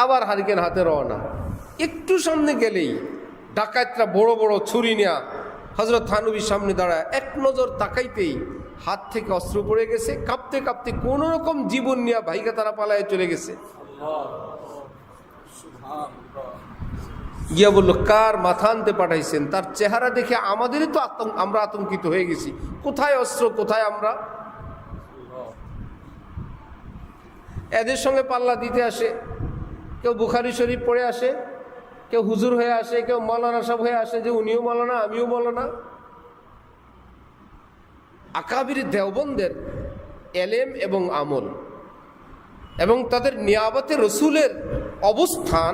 আবার হারিকেন হাতে রওনা। একটু সামনে গেলেই ডাকাতরা বড় বড় ছুরি নেয়া হযরত থানবীর সামনে দাঁড়ায়, এক নজর তাকাইতেই হাত থেকে অস্ত্র পড়ে গেছে। কাঁপতে কাঁপতে কোন রকম জীবন নিয়ে ভাইকে তারা পালায় চলে গেছে। গিয়া বলল কার মাথা আনতে পাঠাইছেন? তার চেহারা দেখে আমাদেরই তো আমরা আতঙ্কিত হয়ে গেছি, কোথায় অস্ত্র, কোথায় আমরা। এদের সঙ্গে পাল্লা দিতে আসে, কেউ বুখারী শরীফ পড়ে আসে, কেউ হুজুর হয়ে আসে, কেউ মৌলানা সাহেব হয়ে আসে, যে উনিও মৌলানা আমিও মৌলানা। আকাবির দেওবন্দের এলেম এবং আমল এবং তাদের নিয়াবতে রসুলের অবস্থান,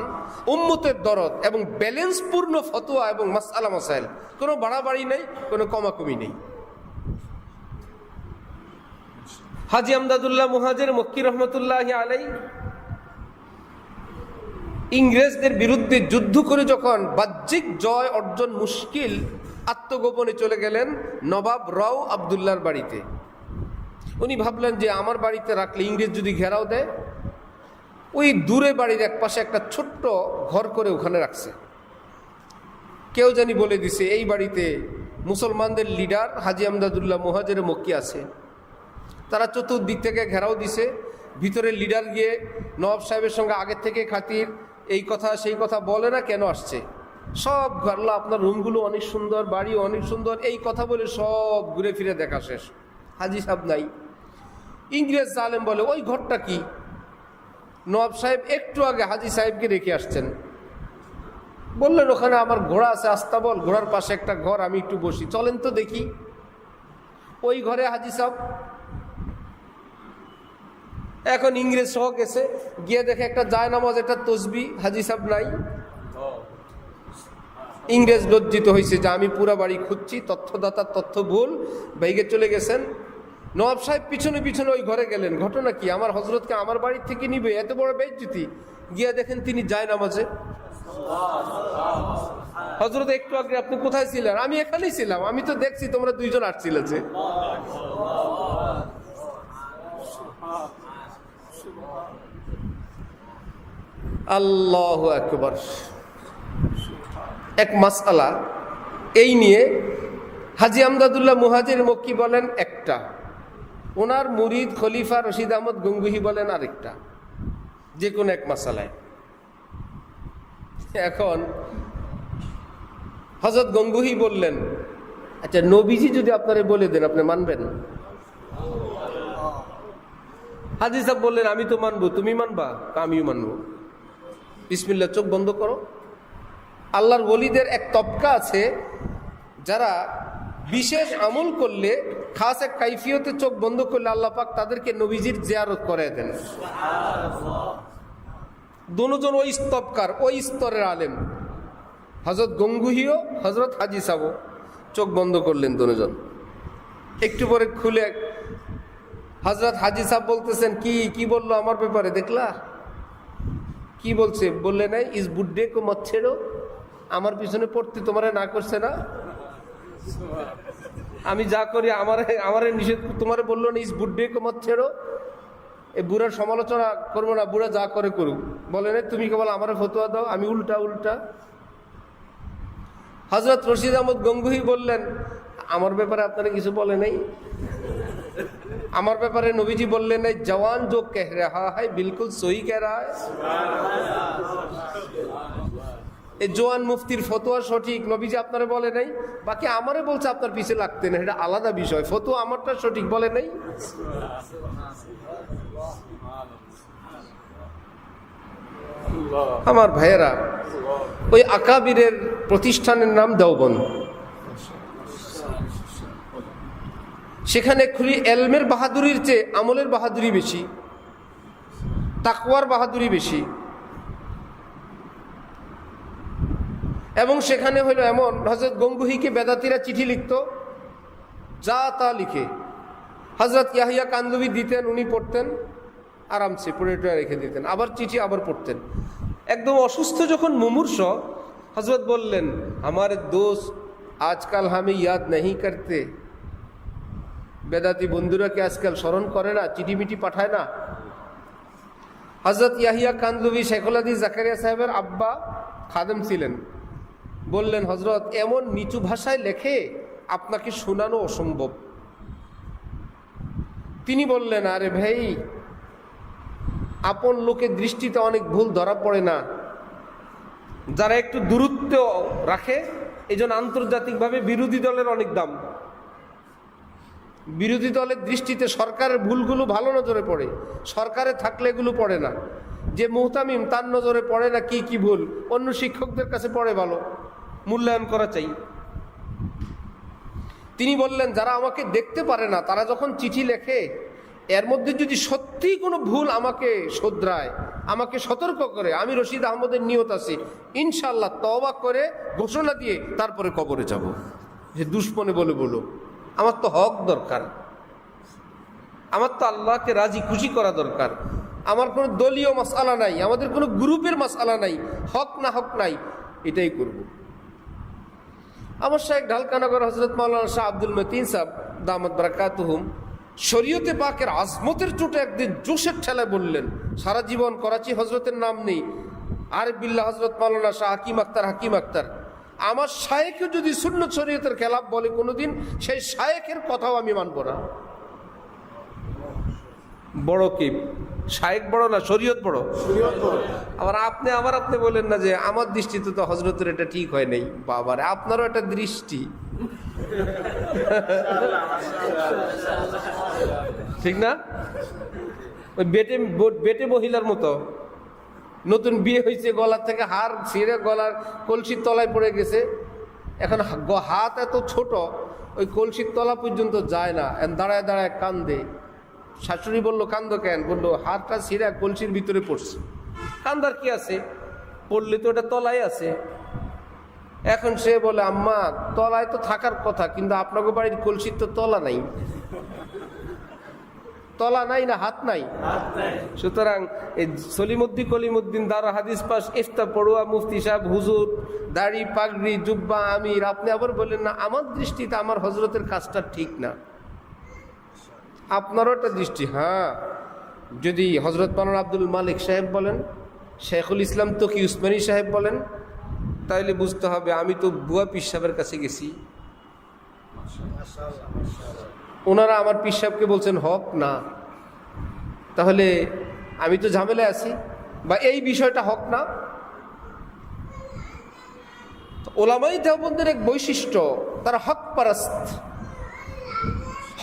উম্মতের দরদ এবং ব্যালেন্সপূর্ণ ফতোয়া এবং মাসআলা মাসাইল, কোনো বাড়াবাড়ি নেই, কোনো কমাকমি নেই। হাজী আমদাদুল্লাহ মুহাজির মক্কি রহমতুল্লাহি আলাইহি ইংরেজদের বিরুদ্ধে যুদ্ধ করে যখন বাহ্যিক জয় অর্জন মুশকিল, আত্মগোপনে চলে গেলেন নবাব রাও আবদুল্লাহর বাড়িতে। উনি ভাবলেন যে আমার বাড়িতে রাখলে ইংরেজ যদি ঘেরাও দেয়, ওই দূরে বাড়ির এক পাশে একটা ছোট্ট ঘর করে ওখানে রাখছে। কেউ জানি বলে দিছে এই বাড়িতে মুসলমানদের লিডার হাজি আমদাদুল্লাহ মুহাজির মক্কি আছে। তারা চতুর্দিক থেকে ঘেরাও দিছে। ভিতরে লিডার গিয়ে নবাব সাহেবের সঙ্গে আগের থেকে খাতির, এই কথা সেই কথা বলে না, কেন আসছে সব আল্লাহ আপনার রুমগুলো অনেক সুন্দর, বাড়ি অনেক সুন্দর, এই কথা বলে সব ঘুরে ফিরে দেখা শেষ। হাজি সাহেব নাই। ইংরেজ জালেম বলে ওই ঘরটা কি? নবাব সাহেব একটু আগে হাজি সাহেবকে রেখে আসছেন। বললেন ওখানে আমার ঘোড়া আছে, আস্তাবল, ঘোড়ার পাশে একটা ঘর, আমি একটু বসি, চলেন তো দেখি। ওই ঘরে হাজি সাহেব। এখন ইংরেজ সহ গেছে, গিয়ে দেখে একটা জায়নামাজ, একটা তসবি, হাজি সাহেব নাই। ইংরেজ লজ্জিত হয়েছে যে আমি পুরা বাড়ি খুঁজছি, তথ্যদাতার তথ্য ভুল, বাইকে চলে গেছেন। নবাব সাহেব পিছনে পিছনে ওই ঘরে গেলেন। ঘটনা কি? আমার হজরতকে আমার বাড়ির থেকে নিবে, এত বড় বেইজ্জতি। গিয়ে দেখেন তিনি জায়নামাজে। হজরত একটু আগে আপনি কোথায় ছিলেন? আমি এখানেই ছিলাম, আমি তো দেখছি তোমরা দুইজন আসছিলে যে। আল্লাহু আকবার। এক মাসআলা এই নিয়ে হাজি আমদাদুল্লাহ মুহাজির মক্কি বলেন একটা, ওনার মুরিদ খলিফা রশিদ আহমদ গঙ্গুহি বলেন আরেকটা, যে কোনো এক মাসালায়। এখন হযরত গঙ্গুহি বললেন, আচ্ছা নবীজি যদি আপনারে বলে দেন আপনি মানবেন? হাজি সাহেব বললেন আমি তো মানবো, তুমি মানবা? আমিও মানবো। বিসমিল্লাহ, চোখ বন্ধ করো। আল্লাহর ওলিদের এক তবকা আছে যারা বিশেষ আমল করলে, খাস এক কাইফিয়তে চোখ বন্ধ করলে আল্লাহ পাক তাদেরকে নবীজির জিয়ারত করে দেন। দুজন ওই তবকার, ওই স্তরের আলেম, হযরত গঙ্গুহিও হযরত হাজি সাহেব। চোখ বন্ধ করলেন দুজন। একটু পরে খুলে হযরত হাজি সাহেব বলতেছেন, কি বললো আমার ব্যাপারে দেখলা? কি বলছে? বললে নাই ইস বুড্ডে কো মত ছেড়ো, আমার পিছনে পড়তে তোমারে না করছে না? আমি যা করি আমারে নিষেধ, তোমারে বললো না ইস বুড্ডে কো মত ছেড়ো, এই বুড়ার সমালোচনা করবো না, বুড়া যা করে করুক। বলে নাই তুমি কেবল আমারে ফতোয়া দাও, আমি উল্টা। হযরত রশিদ আহমদ গঙ্গুহি বললেন আমার ব্যাপারে আপনারা কিছু বলে নাই? আমার ব্যাপারে নবীজি বললেন নাই জওয়ান जो कह रहा है बिल्कुल सही कह रहा है? এই জওয়ান মুফতির ফতোয়া সঠিক, নবীজি আপনারা বলে নাই। বাকি আমারে বলছে আপনার পিছে লাগতে না, এটা আলাদা বিষয়। ফতোয়া আমারটা সঠিক বলে নাই। আমার ভাইয়েরা, ওই আকাবিরের প্রতিষ্ঠানের নাম দেওবন্দ। সেখানে খুলি এলমের বাহাদুরির চেয়ে আমলের বাহাদুরি বেশি, তাকওয়ার বাহাদুরি বেশি। এবং সেখানে হইল এমন, হযরত গঙ্গুহিকে বেদাতিরা চিঠি লিখত, যা তা লিখে হযরত ইয়াহিয়া কান্দুবি দিতেন, উনি পড়তেন, আরামসে পড়ে রেখে দিতেন, আবার চিঠি আবার পড়তেন। একদম অসুস্থ যখন মুমূর্ষ, হযরত বললেন আমার দোস্ত আজকাল আমি ইয়াদ नहीं करते। বেদাতি বন্ধুরা কি আজকাল স্মরণ করে না, চিঠি মিঠি পাঠায় না? হযরত ইয়াহিয়া কান্দুবি শেখুল হাদিস জাকারিয়া সাহেবের আব্বা খাদেম ছিলেন। বললেন হযরত এমন নিচু ভাষায় লেখে আপনাকে শোনানো অসম্ভব। তিনি বললেন আরে ভাই, আপন লোকের দৃষ্টিতে অনেক ভুল ধরা পড়ে না, যারা একটু দূরত্ব রাখে এই জন্য আন্তর্জাতিকভাবে বিরোধী দলের অনেক দাম। বিরোধী দলের দৃষ্টিতে সরকারের ভুলগুলো ভালো নজরে পড়ে, সরকারে থাকলে এগুলো পড়ে না। যে মুহতামিম তার নজরে পড়ে না কি ভুল, অন্য শিক্ষকদের কাছে পড়ে ভালো, মূল্যায়ন করা চাই। তিনি বললেন যারা আমাকে দেখতে পারে না তারা যখন চিঠি লেখে, এর মধ্যে যদি সত্যি কোনো ভুল আমাকে শোধরায়, আমাকে সতর্ক করে, আমি রশিদ আহমদের নিয়ত আছি ইনশাআল্লাহ তওবা করে ঘোষণা দিয়ে তারপরে কবরে যাব। যে দুশ্মনে বলো আমার তো হক দরকার, আমার তো আল্লাহকে রাজি খুশি করা দরকার। আমার কোনো দলীয় মাসআলা নাই, আমাদের কোনো গ্রুপের মাসআলা নাই, হক না হক নাই, এটাই করব। আমার শাইখ ঢালকানগর হযরত মাওলানা শাহ আব্দুল মতিন সাহেব দামাত বারাকাতুহুম শরীয়তে পাকের আজমতের চোটে একদিন জোশের ঠেলায় বললেন, সারা জীবন করাচি হজরতের নাম নেই, আরিফ বিল্লাহ হযরত মাওলানা শাহ হাকিম আক্তার, আমার শায়েখে যদি সুন্নত শরীয়তের খেলাফ বলে কোনোদিন, সেই শায়েখের কথাও আমি মানব না। বড় কি শায়েখ বড় না শরীয়ত বড়? আবার আপনি বলেন না যে আমার দৃষ্টিতে তো হজরতের এটা ঠিক হয় নাই। বাবারে, আপনারও একটা দৃষ্টি, ঠিক না? ওই বেটে মহিলার মতো, নতুন বিয়ে হয়েছে, গলার থেকে হার ছিঁড়ে গলার কলসির তলায় পড়ে গেছে, এখন হাত এত ছোট ওই কলসির তলা পর্যন্ত যায় না, দাঁড়ায় দাঁড়ায় কান্দে। শাশুড়ি বলল, কান্দ কেন? বললো, হাতটা ছিঁড়ে কলসির ভিতরে পড়ছে। কান্দার কি আছে, পড়লে তো ওটা তলায় আছে। এখন সে বলে, আম্মা তলায় তো থাকার কথা, কিন্তু আপনাকে বাড়ির কলসির তো তলা নাই। তলা নাই না হাত নাই? সুতরাং এই কলিমুদ্দিন দারা হাদিস পাস ইফতা পড়ুয়া মুফতি সাহেব হুজুর, দাড়ি পাগড়ি জুব্বা আমির, আপনি আবার বলেন না আমার দৃষ্টিতে আমার হজরতের কাজটা ঠিক না। আপনারও একটা দৃষ্টি। হ্যাঁ, যদি হজরত মাওলানা আব্দুল মালিক সাহেব বলেন, শেখুল ইসলাম তকি উসমানী সাহেব বলেন, তাইলে বুঝতে হবে আমি তো বুয়া পীর সাহেবের কাছে গেছি, ওনারা আমার পীর সাহেবকে বলছেন হক না, তাহলে আমি তো ঝামেলায় আছি, বা এই বিষয়টা হক না। ওলামাই দেওবন্দের এক বৈশিষ্ট্য, তারা হক পারাস্ত,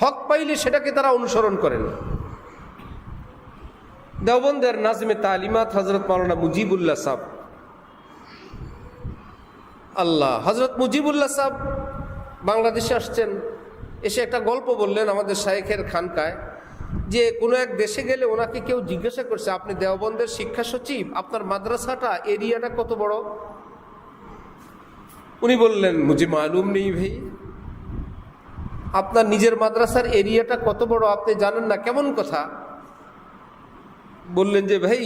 হক পাইলে সেটাকে তারা অনুসরণ করেন। দেওবন্দের নাজমে তালিমাত হজরত মাওলানা মুজিবুল্লাহ সাহেব, আল্লাহ, হজরত মুজিবুল্লাহ সাহেব বাংলাদেশে আসছেন, এসে একটা গল্প বললেন আমাদের শায়েখের খানকায়, যে কোনো এক দেশে গেলে ওনাকে কেউ জিজ্ঞাসা করছে, আপনি দেওবন্দের শিক্ষা সচিব, আপনার মাদ্রাসাটা এরিয়াটা কত বড়? উনি বললেন, মুঝে মালুম নেই ভাই, আপনার নিজের মাদ্রাসার এরিয়াটা কত বড় আপনি জানেন না? কেমন কথা? বললেন যে ভাই,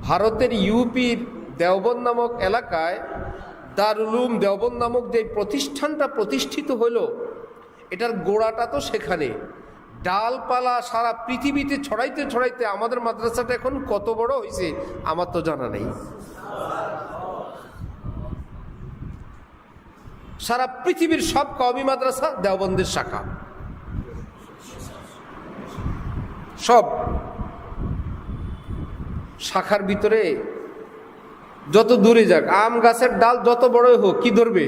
ভারতের ইউপির দেওবন্দ নামক এলাকায় দারুল উলুম দেওবন্দ নামক যে প্রতিষ্ঠানটা প্রতিষ্ঠিত হলো, এটার গোড়াটা তো সেখানে, ডালপালা সারা পৃথিবীতে ছড়াইতে ছড়াইতে আমাদের মাদ্রাসাটা এখন কত বড় হয়েছে আমার তো জানা নেই। সারা পৃথিবীর সব কওমি মাদ্রাসা দেওবন্দের শাখা, সব শাখার ভিতরে যত দূরে যাক, আম গাছের ডাল যত বড়ই হোক, কি ধরবে?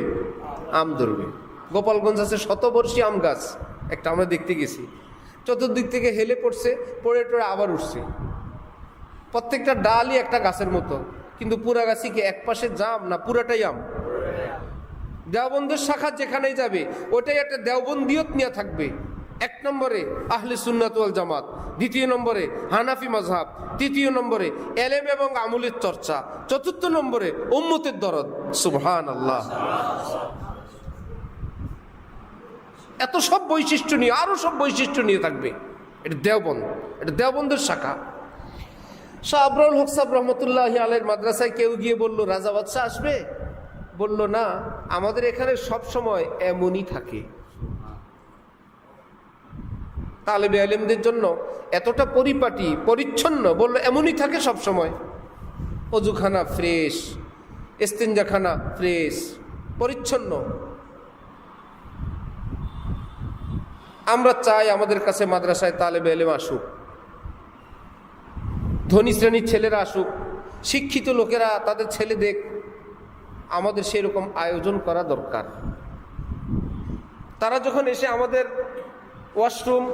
আম ধরবে। গোপালগঞ্জ আছে শতবর্ষী আম গাছ একটা, আমরা দেখতে গেছি, চতুর্দিক থেকে হেলে পড়ছে, পড়ে টড়ে আবার উঠছে, প্রত্যেকটা ডালই একটা গাছের মতো, কিন্তু পুরা গাছই কি এক পাশে জাম না পুরাটাই আম? দেওবন্দের শাখা যেখানেই যাবে ওটাই একটা দেওবন্দিয়ত নিয়ে থাকবে। এক নম্বরে আহলে সুন্নাত ওয়াল জামাত, দ্বিতীয় নম্বরে হানাফি মাযহাব, তৃতীয় নম্বরে এলেম এবং আমলের চর্চা, চতুর্থ নম্বরে উম্মতের দরদ। সুবহানাল্লাহ। এত সব বৈশিষ্ট্য নিয়ে, আরো সব বৈশিষ্ট্য নিয়ে থাকবে। এটা দেওবন্দ, এটা দেওবন্দের শাখা। শাহ আবরারুল হক সাহেব রহমতুল্লাহি আলাইহির মাদ্রাসায় কেউ গিয়ে বলল, রাজা বাদশাহ আসবে? বলল, না, আমাদের এখানে সব সময় এমনই থাকে। তালেবে ইলমদের জন্য এতটা পরিপাটি পরিচ্ছন্ন, বলল এমনই থাকে সব সময়। অজুখানা ফ্রেশ, ইস্তেঞ্জাখানা ফ্রেশ, পরিচ্ছন্ন। আমরা চাই আমাদের কাছে মাদ্রাসায় তালেবে ইলম আসুক, ধনী শ্রেণীর ছেলেরা আসুক, শিক্ষিত লোকেরা তাদের ছেলে দেখ। আমাদের সেরকম আয়োজন করা দরকার। তারা যখন এসে আমাদের ওয়াশরুম,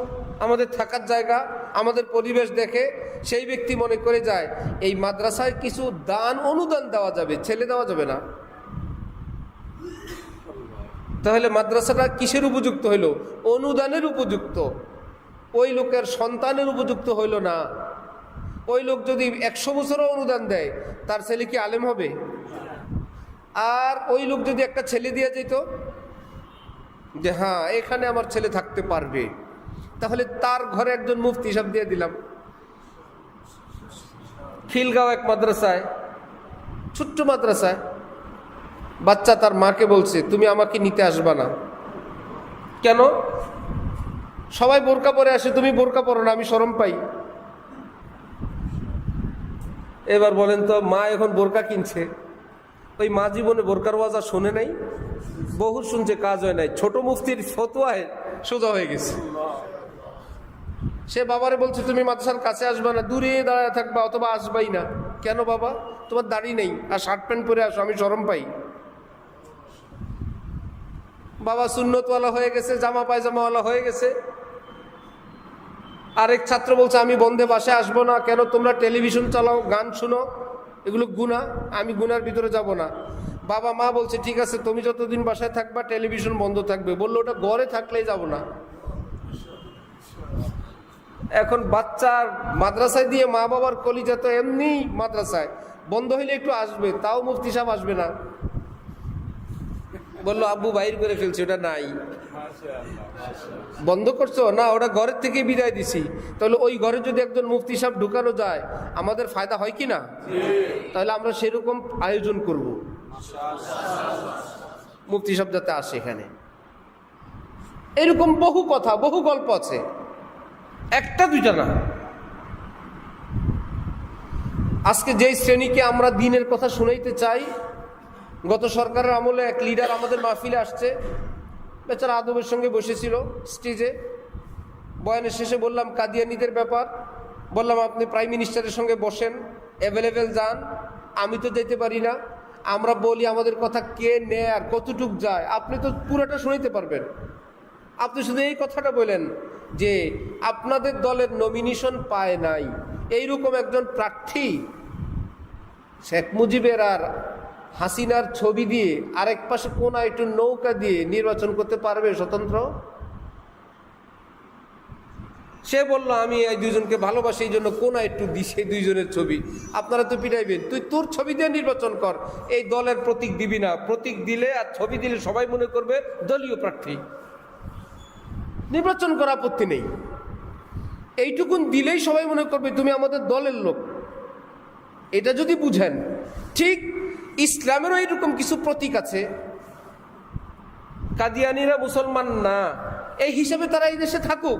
আমাদের থাকার জায়গা, আমাদের পরিবেশ দেখে, সেই ব্যক্তি মনে করে যায় এই মাদ্রাসায় কিছু দান অনুদান দেওয়া যাবে, ছেলে দেওয়া যাবে না। তাহলে মাদ্রাসাটা কিসের উপযুক্ত হইল? অনুদানের উপযুক্ত। ওই লোকের সন্তানের উপযুক্ত হইল না। ওই লোক যদি 100 বছরও অনুদান দেয়, তার ছেলে কি আলেম হবে? আর ওই লোক যদি একটা ছেলে দিয়ে যেত যে হ্যাঁ এখানে আমার ছেলে থাকতে পারবে, তাহলে তার ঘরে একজন মুফতি সাহেব দিয়ে দিলাম, খিলগাঁও এক মাদ্রাসায়, ছোট্ট মাদ্রাসায়, বাচ্চা তার মাকে বলছে তুমি আমাকে নিতে আসবা না। কেন? সবাই বোরকা পরে আসে, তুমি বোরকা পরো না, আমি শরম পাই। এবার বলেন তো, মা এখন বোরকা কিনছে, ওই মা জীবনে বোরকার ওয়াজ আর শোনে নাই, বহু শুনছে, কাজ হয় নাই। ছোট মুফতির ফতোয়ায় সোজা হয়ে গেছে। সে বাবারে বলছে তুমি মাদ্রাসার কাছে আসবা না, দূরে দাঁড়ায় থাকবা, অথবা আসবাই না। কেন বাবা? তোমার দাড়ি নেই আর শার্ট প্যান্ট পরে আসো, আমি শরম পাই। বাবা সুন্নতওয়ালা হয়ে গেছে, জামা পায়জামাওয়ালা হয়ে গেছে। আরেক ছাত্র বলছে আমি বন্ধে বাসায় আসবো না। কেন? তোমরা টেলিভিশন চালাও, গান শুনো, এগুলো গুনাহ, আমি গুনার ভিতরে যাব না। বাবা মা বলছে ঠিক আছে, তুমি যতদিন বাসায় থাকবা টেলিভিশন বন্ধ থাকবে। বললো ওটা ঘরে থাকলেই যাব না। এখন বাচ্চার মাদ্রাসায় দিয়ে মা বাবার কলিজা তো এমনি মাদ্রাসায়, বন্ধ হইলে একটু আসবে, তাও মুফতি সাহেব আসবে না। বললো আব্বু বাইর করে ফেলছে, ওটা নাই। বন্ধ করছো না? ওটা ঘরের থেকে বিদায় দিছি। তাহলে ওই ঘরে যদি একজন মুফতি সাহেব ঢুকানো যায়, আমাদের ফায়দা হয় কি না? তাহলে আমরা সেরকম আয়োজন করব, মুফতি সাহেব যাতে আসে এখানে। এরকম বহু কথা, বহু গল্প আছে, একটা দুইটা না। আজকে যেই শ্রেণীকে আমরা দিনের কথা শুনাইতে চাই, গত সরকারের আমলে এক লিডার আমাদের মাহফিলে আসছে, বেচারা আদবের সঙ্গে বসেছিল স্টেজে। বয়ানের শেষে বললাম কাদিয়ানীদের ব্যাপার, বললাম আপনি প্রাইম মিনিস্টারের সঙ্গে বসেন, অ্যাভেলেবেল যান, আমি তো যেতে পারি না। আমরা বলি আমাদের কথা কে নেয় আর কতটুক যায়, আপনি তো পুরোটা শুনাইতে পারবেন। আপনি শুধু এই কথাটা বলেন যে আপনাদের দলের নমিনেশন পায় নাই, এইরকম একজন প্রার্থী শেখ মুজিবের আর হাসিনার ছবি দিয়ে আরেক পাশে কোন একটু নৌকা দিয়ে নির্বাচন করতে পারবে স্বতন্ত্র? সে বলল আমি এই দুইজনকে ভালোবাসি, এই জন্য কোন একটু দিই সেই দুইজনের ছবি। আপনারা তো পিটাইবেন, তুই তোর ছবি দিয়ে নির্বাচন কর, এই দলের প্রতীক দিবি না। প্রতীক দিলে আর ছবি দিলে সবাই মনে করবে দলীয় প্রার্থী। নির্বাচন করা আপত্তি নেই, এইটুকুন দিলেই সবাই মনে করবে তুমি আমাদের দলের লোক। এটা যদি বুঝেন, ঠিক ইসলামেরও এইরকম কিছু প্রতীক আছে। কাদিয়ানীরা মুসলমান না, এই হিসাবে তারা এই দেশে থাকুক,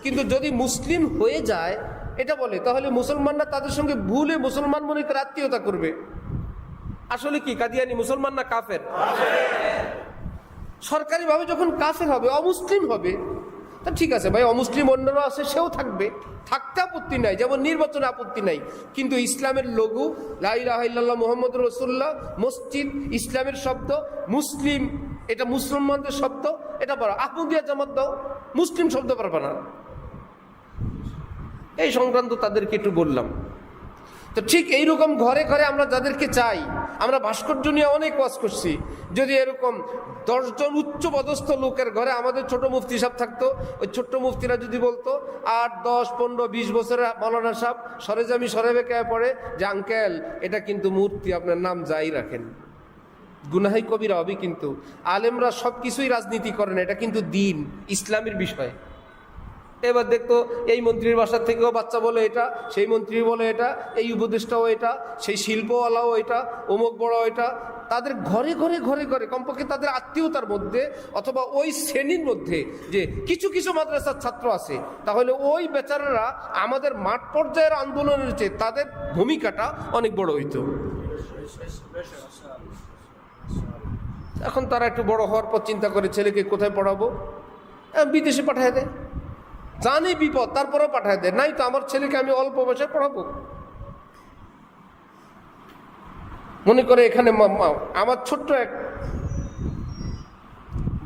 কিন্তু যদি মুসলিম হয়ে যায় এটা বলে, তাহলে মুসলমানরা তাদের সঙ্গে ভুলে মুসলমান মনে করে আত্মীয়তা করবে। আসলে কি কাদিয়ানী মুসলমান না কাফের? সরকারিভাবে যখন কাফের হবে, অমুসলিম হবে, তা ঠিক আছে ভাই, অমুসলিম অন্যরা আছে, সেও থাকবে, থাকতে আপত্তি নাই, যেমন নির্বাচনে আপত্তি নাই। কিন্তু ইসলামের লঘু লা ইলাহা ইল্লাল্লাহ মুহাম্মাদুর রাসূলুল্লাহ, মসজিদ ইসলামের শব্দ, মুসলিম এটা মুসলমানদের শব্দ, এটা বড় আহমদিয়া জামাত দাও, মুসলিম শব্দ পারবে না। এই সংক্রান্ত তাদেরকে একটু বললাম। তো ঠিক এইরকম ঘরে ঘরে আমরা যাদেরকে চাই, আমরা ভাস্কর্য নিয়ে অনেক ওয়াজ করছি, যদি এরকম 10 জন উচ্চ পদস্থ লোকের ঘরে আমাদের ছোট মুফতি সাহেব থাকতো, ওই ছোট্ট মুফতিরা যদি বলতো 8, 10, 15, 20 বছরের মাওলানা সাহেব সরেজামি সরেবেকে পড়ে যে আঙ্কেল এটা কিন্তু মূর্তি, আপনার নাম যাই রাখেন, গুনাহি কবিরা হবে। কিন্তু আলেমরা সব কিছুই রাজনীতি করেন, এটা কিন্তু দিন ইসলামের বিষয়। এবার দেখতো এই মন্ত্রীর বাসার থেকেও বাচ্চা বলে এটা, সেই মন্ত্রী বলে এটা, এই উপদেষ্টাও এটা, সেই শিল্পওয়ালাও এটা, অমুক বড় এটা। তাদের ঘরে ঘরে ঘরে ঘরে কমপক্ষে তাদের আত্মীয়তার মধ্যে অথবা ওই শ্রেণীর মধ্যে যে কিছু কিছু মাদ্রাসার ছাত্র আছে, তাহলে ওই বেচারারা আমাদের মাঠ পর্যায়ের আন্দোলনের চেয়ে তাদের ভূমিকাটা অনেক বড় হইতো। এখন তারা একটু বড় হওয়ার পর চিন্তা করে ছেলেকে কোথায় পড়াবো, বিদেশে পাঠায় দেয়, জানি বিপদ তারপরেও পাঠায় দেয়। নাই তো আমার ছেলেকে আমি অল্প বয়সে পড়াবো। মনে করে এখানে আমার ছোট্ট এক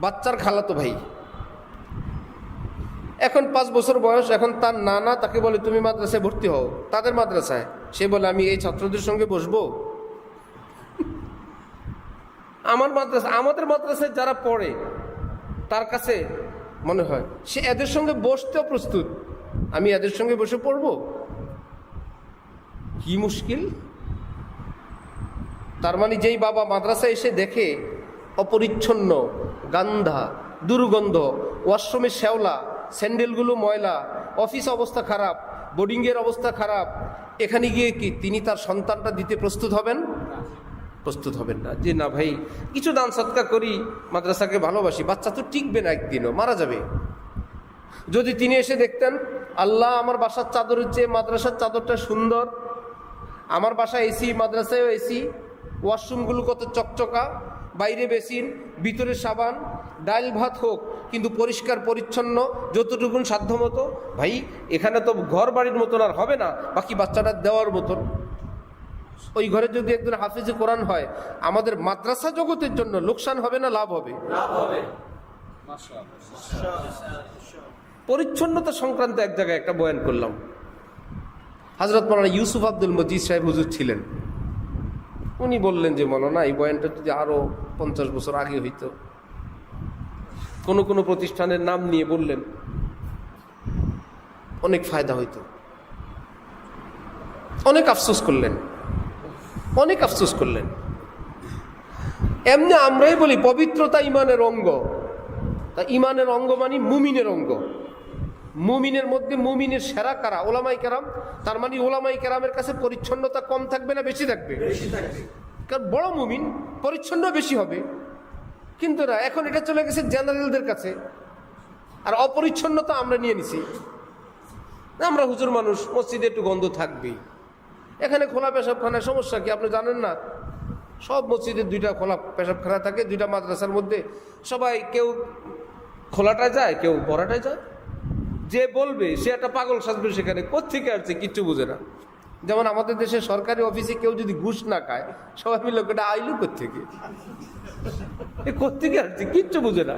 বাচ্চার খালাতো ভাই, এখন 5 বছর বয়স, এখন তার নানা তাকে বলে তুমি মাদ্রাসায় ভর্তি হও, তাদের মাদ্রাসায়। সে বলে আমি এই ছাত্রদের সঙ্গে বসবো? আমার মাদ্রাসা, আমাদের মাদ্রাসায় যারা পড়ে তার কাছে মনে হয় সে এদের সঙ্গে বসতেও প্রস্তুত, আমি এদের সঙ্গে বসে পড়বো? কি মুশকিল। তার মানে যেই বাবা মাদ্রাসায় এসে দেখে অপরিচ্ছন্ন, গান্ধা, দুর্গন্ধ, ওয়াশরুমের শ্যাওলা, স্যান্ডেলগুলো ময়লা, অফিস অবস্থা খারাপ, বোর্ডিংয়ের অবস্থা খারাপ, এখানে গিয়ে কি তিনি তার সন্তানটা দিতে প্রস্তুত হবেন? প্রস্তুত হবেন না, যে না ভাই কিছু দান সৎকার করি, মাদ্রাসাকে ভালোবাসি, বাচ্চা তো টিকবে না, একদিনও মারা যাবে। যদি তিনি এসে দেখতেন আল্লাহ আমার বাসার চাদরের চেয়ে মাদ্রাসার চাদরটা সুন্দর, আমার বাসায় এসি, মাদ্রাসায়ও এসি, ওয়াশরুমগুলো কত চকচকা, বাইরে বেসিন, ভিতরে সাবান, ডাল ভাত হোক কিন্তু পরিষ্কার পরিচ্ছন্ন, যতটুকুন সাধ্যমতো। ভাই এখানে তো ঘর বাড়ির মতন আর হবে না, বাকি বাচ্চাটা দেওয়ার মতন। ওই ঘরে যদি একজন হাফিজে কোরআন হয়, আমাদের মাদ্রাসা জগতের জন্য লোকসান হবে না লাভ হবে? পরিচ্ছন্নতা সংক্রান্ত এক জায়গায় একটা বয়ান করলাম। হযরত মাওলানা ইউসুফ আব্দুল মজিদ সাহেব হুজুর ছিলেন। উনি বললেন যে মাওলানা এই বয়ানটা যদি আরো 50 বছর আগে হইতো, কোন কোন প্রতিষ্ঠানের নাম নিয়ে বললেন, অনেক ফায়দা হইতো। অনেক আফসোস করলেন, অনেক আফসোস করলেন। এমনি আমরাই বলি পবিত্রতা ইমানের অঙ্গ, তা ইমানের অঙ্গ মানে মুমিনের অঙ্গ। মুমিনের মধ্যে মুমিনের সেরা কারা? ওলামাই কেরাম। তার মানে ওলামাই কেরামের কাছে পরিচ্ছন্নতা কম থাকবে না বেশি থাকবে? কারণ বড় মুমিন পরিচ্ছন্ন বেশি হবে। কিন্তু না, এখন এটা চলে গেছে জেনারেলদের কাছে, আর অপরিচ্ছন্নতা আমরা নিয়ে নিছি। আমরা হুজুর মানুষ, মসজিদে একটু গন্ধ থাকবেই। এখানে খোলা পেশাবখানা, সমস্যা কি আপনি জানেন না? সব মসজিদে 2টা খোলা পেশাবখানা থাকে, 2টা মাদ্রাসার মধ্যে। সবাই কেউ খোলাটায় যায়, কেউ বড়াটায় যায়। যে বলবে সে একটা পাগল সাজবে, সেখানে কোত্থেকে আসছে কিচ্ছু বুঝে না। যেমন আমাদের দেশে সরকারি অফিসে কেউ যদি ঘুষ না খায়, সবাই মিলে এটা আইলু কোত্থেকে, এ কোত্থেকে আসছে কিচ্ছু বুঝে না।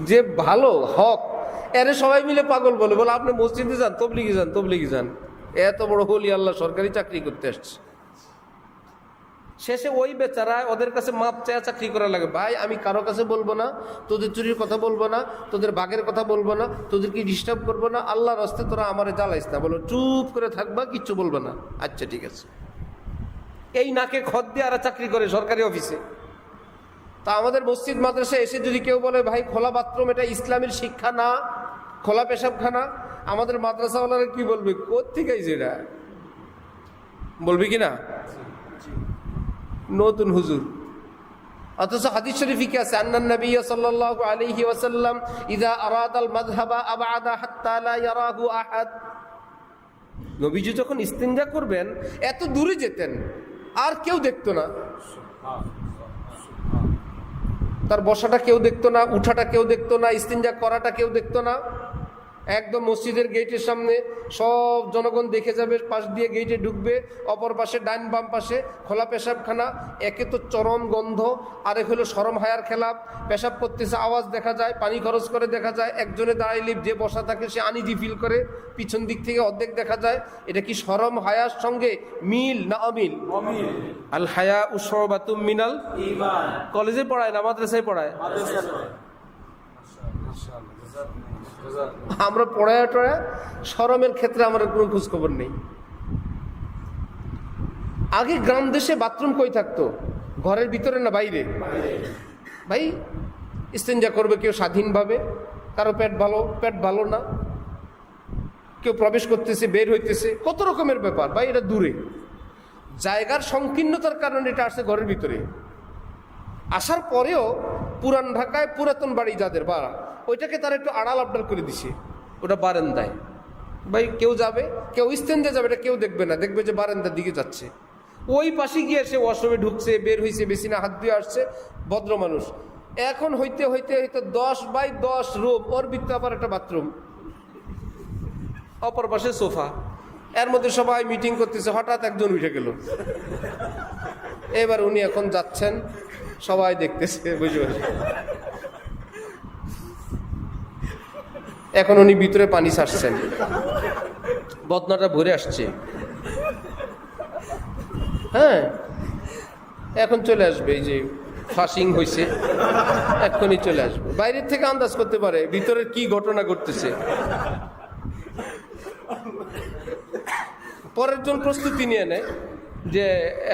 যে ভালো হক এরে সবাই মিলে পাগল বলে, বলে আপনি মসজিদে যান, তবলিগে যান, তবলিগে যান। এত বড় হলি আল্লাহ সরকারি চাকরি করতে আসছে। শেষে ওই বেচারা ওদের কাছে মাপ চেয়ে চাকরি করা লাগে। ভাই আমি কারো কাছে বলবো না, তোদের চুরির কথা বলবো না, তোদের বাঘের কথা বলবো না, তোদেরকে ডিস্টার্ব করবো না, আল্লাহর রাস্তায় তোরা আমারে জ্বালাইস না, বলো চুপ করে থাকবা, কিচ্ছু বলবো না। আচ্ছা ঠিক আছে। এই নাকে খত দিয়ে আর চাকরি করে সরকারি অফিসে। তা আমাদের মসজিদ মাদ্রাসায় এসে যদি কেউ বলে ভাই খোলা বাথরুম এটা ইসলামের শিক্ষা না, খোলা পেশাবখানা, আমাদের মাদ্রাসাওয়ালারা কি বলবে? কোত্থেকে আইছে এটা বলবে কি না? নতুন হুজুর। অথচ হাদিস শরীফে কি আছে? আন্নান নবী সাল্লাল্লাহু আলাইহি ওয়াসাল্লাম ইযা আরাদাল মাযহাবা আবআদা হাত্তা লা ইয়ারাহু আহাদ। নবীজি যখন ইস্তিনজা করবেন এত দূরে যেতেন আর কেউ দেখতো না। তার বসাটা কেউ দেখতো না, উঠাটা কেউ দেখতো না, ইস্তিনজা করাটা কেউ দেখতো না। একদম মসজিদের গেটের সামনে সব জনগণ দেখে যাবে, পাশ দিয়ে গেটে ঢুকবে, অপর পাশে ডাইন বাম পাশে খোলা পেশাবখানা। একে তো চরম গন্ধ, আরেক হলো শরম হায়ার খেলাপ। পেশাব করতেছে আওয়াজ দেখা যায়, পানি খরচ করে দেখা যায়। একজনে দাঁড়াইলে যে বসা থাকে সে আনিজি ফিল করে, পিছন দিক থেকে অর্ধেক দেখা যায়। এটা কি শরম হায়ার সঙ্গে মিল না অমিল? আল হায়া উশবাতুম মিনাল ঈমান। কলেজে পড়ায় না মাদ্রাসায় পড়ায়? আমরা পড়ায় টড়ায় শরমের ক্ষেত্রে আমাদের কোনো খোঁজ খবর নেই। আগে গ্রাম দেশে বাথরুম কই থাকতো? ঘরের ভিতরে না বাইরে? ভাই ইস্তেঞ্জা করবে কেউ স্বাধীনভাবে, কারো পেট ভালো না, কেউ প্রবেশ করতেছে বের হইতেছে, কত রকমের ব্যাপার। ভাই এটা দূরে, জায়গার সংকীর্ণতার কারণে এটা আসছে ঘরের ভিতরে। আসার পরেও পুরান ঢাকায় পুরাতন বাড়ি যাদের বাড়া, ওইটাকে তারা একটু আড়াল আবডাল করে দিছে, ওটা বারান্দায়। ভাই কেউ যাবে, কেউ ইস্তেঞ্জা যাবে, এটা কেউ দেখবে না, দেখবে যে বারান্দার দিকে যাচ্ছে। ওই পাশে গিয়ে সে ওয়াশরুমে ঢুকছে, বের হয়েছে, বেসিনে হাত দিয়ে আসছে, ভদ্র মানুষ। এখন হইতে হইতে হইতে 10 বাই 10 রুম, ওর ভিতরে আবার একটা বাথরুম, অপর পাশে সোফা। এর মধ্যে সবাই মিটিং করতেছে, হঠাৎ একজন উঠে গেল। এবার উনি এখন যাচ্ছেন, সবাই দেখতেছে বুঝে বসে। এখন উনি ভিতরে পানি ছাড়ছেন, বদনাটা ভরে আসছে। হ্যাঁ, এখন চলে আসবে, এই যে ফ্লাশিং হয়েছে, এখনই চলে আসবে। বাইরের থেকে আন্দাজ করতে পারে ভিতরে কি ঘটনা ঘটতেছে। পরের জন প্রস্তুতি নিয়ে নেয় যে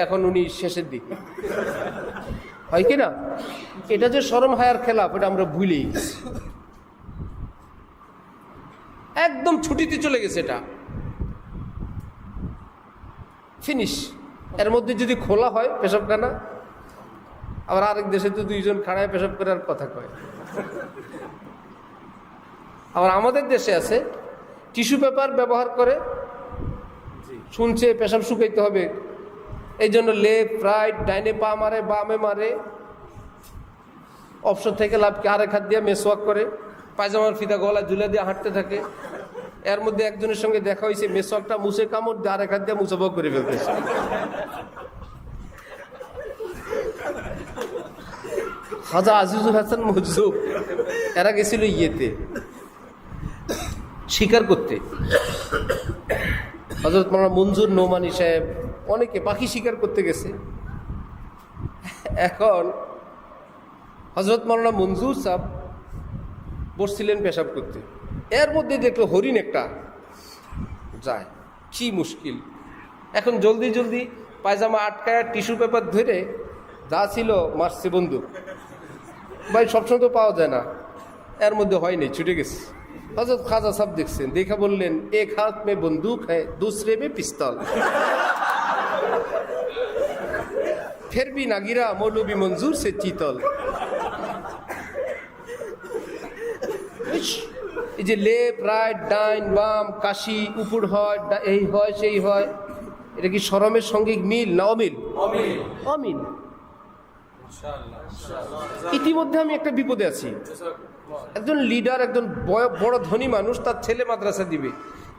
এখন উনি শেষের দিকে, হয় কি না? এটা যে শরম হায়ার খেলাফ, এটা আমরা ভুলেই গেছি। একদম ছুটিতে চলে গেছে, এটা ফিনিশ। এর মধ্যে যদি খোলা হয় পেশাবখানা, আবার আরেক দেশে তো দুইজন খাড়ায় পেশাব করে আর কথা কয়। আবার আমাদের দেশে আছে টিস্যু পেপার ব্যবহার করে, শুনছে পেশাব শুকাইতে হবে, এই জন্য লেফট রাইট ডাইনে পা মারে বামে মারে, অপশন থেকে লাভকে আরেক হাত দিয়ে মেসওয়াক করে, পায়জামার ফিতা গলা ঝুলে দিয়ে হাঁটতে থাকে। এর মধ্যে একজনের সঙ্গে দেখা হয়েছে মেসওয়াকটা মুছে কামড় দিয়ে আরেক হাত দিয়ে মুসাফা করে ফেলতেছে। খাজা আজিজুল হাসান মজুব এরা গেছিল ইয়েতে শিকার করতে, হযরত মাওলানা মঞ্জুর নোমানী সাহেব অনেকে পাখি শিকার করতে গেছে। এখন হযরত মাওলানা মঞ্জুর সাহেব বসছিলেন পেশাব করতে, এর মধ্যে দেখলো হরিণ একটা যায়, কি মুশকিল। এখন জলদি জলদি পায়জামা আটকায় টিস্যু পেপার ধরে যা ছিল মারছে বন্দুক। ভাই সবসময় তো পাওয়া যায় না, এর মধ্যে হয়নি, ছুটে গেছে। হযরত খাজা সাহেব দেখছেন, দেখা বললেন এক হাত মে বন্দুক হ্যায় দুসরে মে পিস্তল, ফির ভি না গিরা মৌলভী মঞ্জুর সে চিতল। এই যে লেফট রাইট ডাইন বাম কাশি উপর হয়, এই হয় সেই হয়, এটা কি শরমের সঙ্গে মিল না অমিল? অমিল। ইতিমধ্যে আমি একটা বিপদে আছি। একজন লিডার, একজন বড় ধনী মানুষ, তার ছেলে মাদ্রাসা দিবে,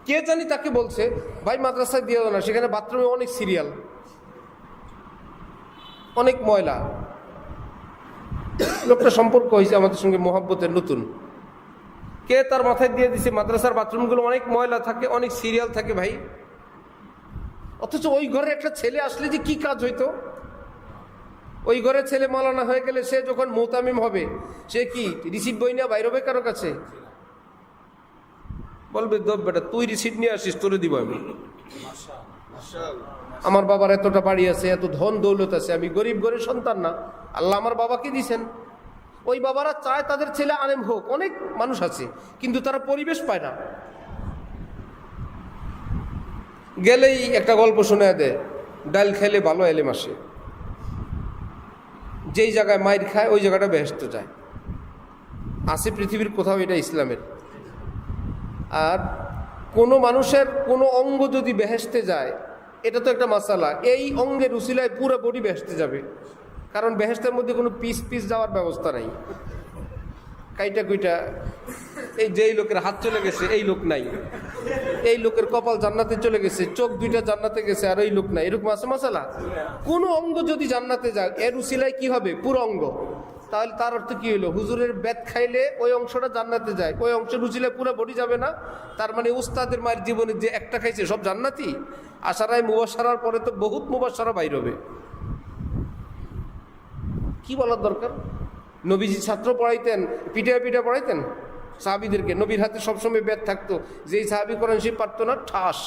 কে জানি তাকে বলছে ভাই মাদ্রাসা দিয়ে না, সেখানে বাথরুমে অনেক সিরিয়াল, অনেক ময়লা। লোকটা সম্পর্ক হয়েছে আমাদের সঙ্গে মহব্বতের নতুন, কে তার মাথায় দিয়ে দিছে মাদ্রাসার বাথরুমগুলো অনেক ময়লা থাকে, অনেক সিরিয়াল থাকে ভাই। অথচ ওই ঘরে একটা ছেলে আসলে যে কি কাজ হইতো। ওই ঘরে ছেলে মাওলানা হয়ে গেলে সে যখন মোতামিম হবে, সে কি রিসিট বই নিয়ে বাইরে হবে কারো কাছে? বলবে দব বেটা তুই রিসিট নিয়ে আসিস, তোরে দিব আমি। আমার বাবার এতটা বাড়ি আছে, এত ধন দৌলত আছে, আমি গরিব ঘরের সন্তান না, আল্লাহ আমার বাবাকে দিছেন। ওই বাবারা চায় তাদের ছেলে আলেম হোক, অনেক মানুষ আছে, কিন্তু তারা পরিবেশ পায় না। গেলেই একটা গল্প শোনা দেয়, ডাল খেলে ভালো এলেম আসে, যেই জায়গায় মাইর খায় ওই জায়গাটা বেহেশত যায়। আছে পৃথিবীর কোথাও এটা ইসলামের। আর কোনো মানুষের কোনো অঙ্গ যদি বেহেশতে যায়, এটা তো একটা মাসালা, এই অঙ্গের উসিলায় পুরো বডি বেহেশতে যাবে, কারণ বেহেশতের মধ্যে কোনো পিস পিস যাওয়ার ব্যবস্থা নাই। কাইটা কুইটা এই যেই লোকের হাত চলে গেছে এই লোক নাই, এই লোকের কপাল জান্নাতে চলে গেছে, চোখ দুইটা জান্নাতে গেছে, আর এই লোক নাই, এরকম আছে মাসালা। কোনো অঙ্গ যদি জান্নাতে যায় এর উসিলায় কি হবে? পুরো অঙ্গ। তাহলে তার অর্থ কি হলো? হুজুরের বেত খাইলে ওই অংশটা জান্নাতে যায়, ওই অংশের উসিলায় পুরো বডি যাবে না। তার মানে উস্তাদের মায়ের জীবনে যে একটা খাইছে সব জান্নাতি। আশারায় মুবাশশারার পরে তো বহুত মুবাশশারা বাইর হবে। কি বলার দরকার? নবীজি ছাত্র পড়াইতেন, পিঠে পিঠে পড়াইতেন সাহাবীদেরকে, নবীর হাতে সবসময় বেদ থাকতো, যেই সাহাবী কোরআন শরীফ পারতো না ঠাস।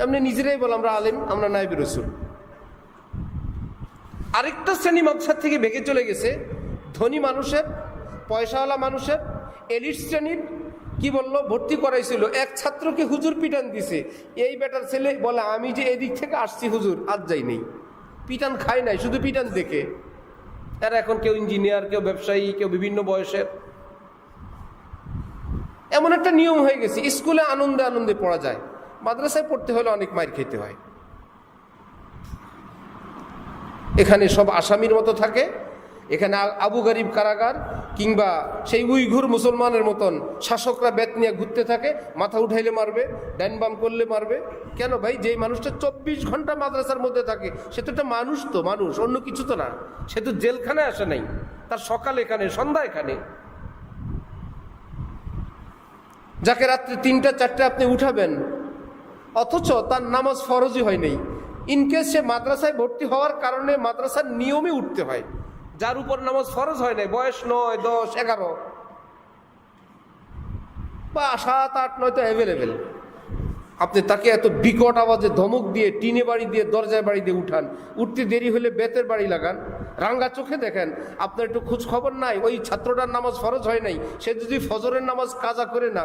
আপনি নিজেরাই বল আমরা আলেম, আমরা নায়েবে রাসূল। আরেকটা শ্রেণী মাদ্রাসা থেকে ভেঙে চলে গেছে, ধনী মানুষের, পয়সাওয়ালা মানুষের, এলিট শ্রেণীর। কি বললো? ভর্তি করাইছিল, এক ছাত্রকে হুজুর পিটান দিছে। এই বেটার ছেলে বলে আমি যে এদিক থেকে আসছি হুজুর, আজ যাই নেই, পিটান খাই নাই, শুধু পিটান দেখে। এরা এখন কেউ ইঞ্জিনিয়ার, কেউ ব্যবসায়ী, কেউ বিভিন্ন বয়সের। এমন একটা নিয়ম হয়ে গেছে, স্কুলে আনন্দে আনন্দে পড়া যায়, মাদ্রাসায় পড়তে হলে অনেক মাইর খেতে হয়। এখানে সব আসামির মতো থাকে, এখানে আবু গরিব কারাগার কিংবা সেই উইঘুর মুসলমানের মতন শাসকরা বেত নিয়ে ঘুরতে থাকে, মাথা উঠাইলে মারবে, ডাইন বাম করলে মারবে। কেন ভাই? যেই মানুষটা 24 ঘন্টা মাদ্রাসার মধ্যে থাকে সে তো একটা মানুষ, তো মানুষ, অন্য কিছু তো না। সে তো জেলখানায় আসে নাই, তার সকাল এখানে, সন্ধ্যা এখানে। যাকে রাত্রে 3টা 4টে আপনি উঠাবেন, অথচ তার নামাজ ফরজই হয় নাই। ইনকেস সে মাদ্রাসায় ভর্তি হওয়ার কারণে মাদ্রাসার নিয়মে উঠতে হয়, যার উপর নামাজ ফরজ হয় নাই, বয়স 9, 10, 11 বা 7, 8, 9 তো অ্যাভেলেবেল। আপনি তাকে এত বিকট আওয়াজে ধমক দিয়ে, টিনে বাড়ি দিয়ে, দরজায় বাড়ি দিয়ে উঠান, উঠতে দেরি হলে বেতের বাড়ি লাগান, রাঙ্গা চোখে দেখেন, আপনার একটু খোঁজ খবর নাই ওই ছাত্রটার নামাজ ফরজ হয় নাই, সে যদি ফজরের নামাজ কাজা করে না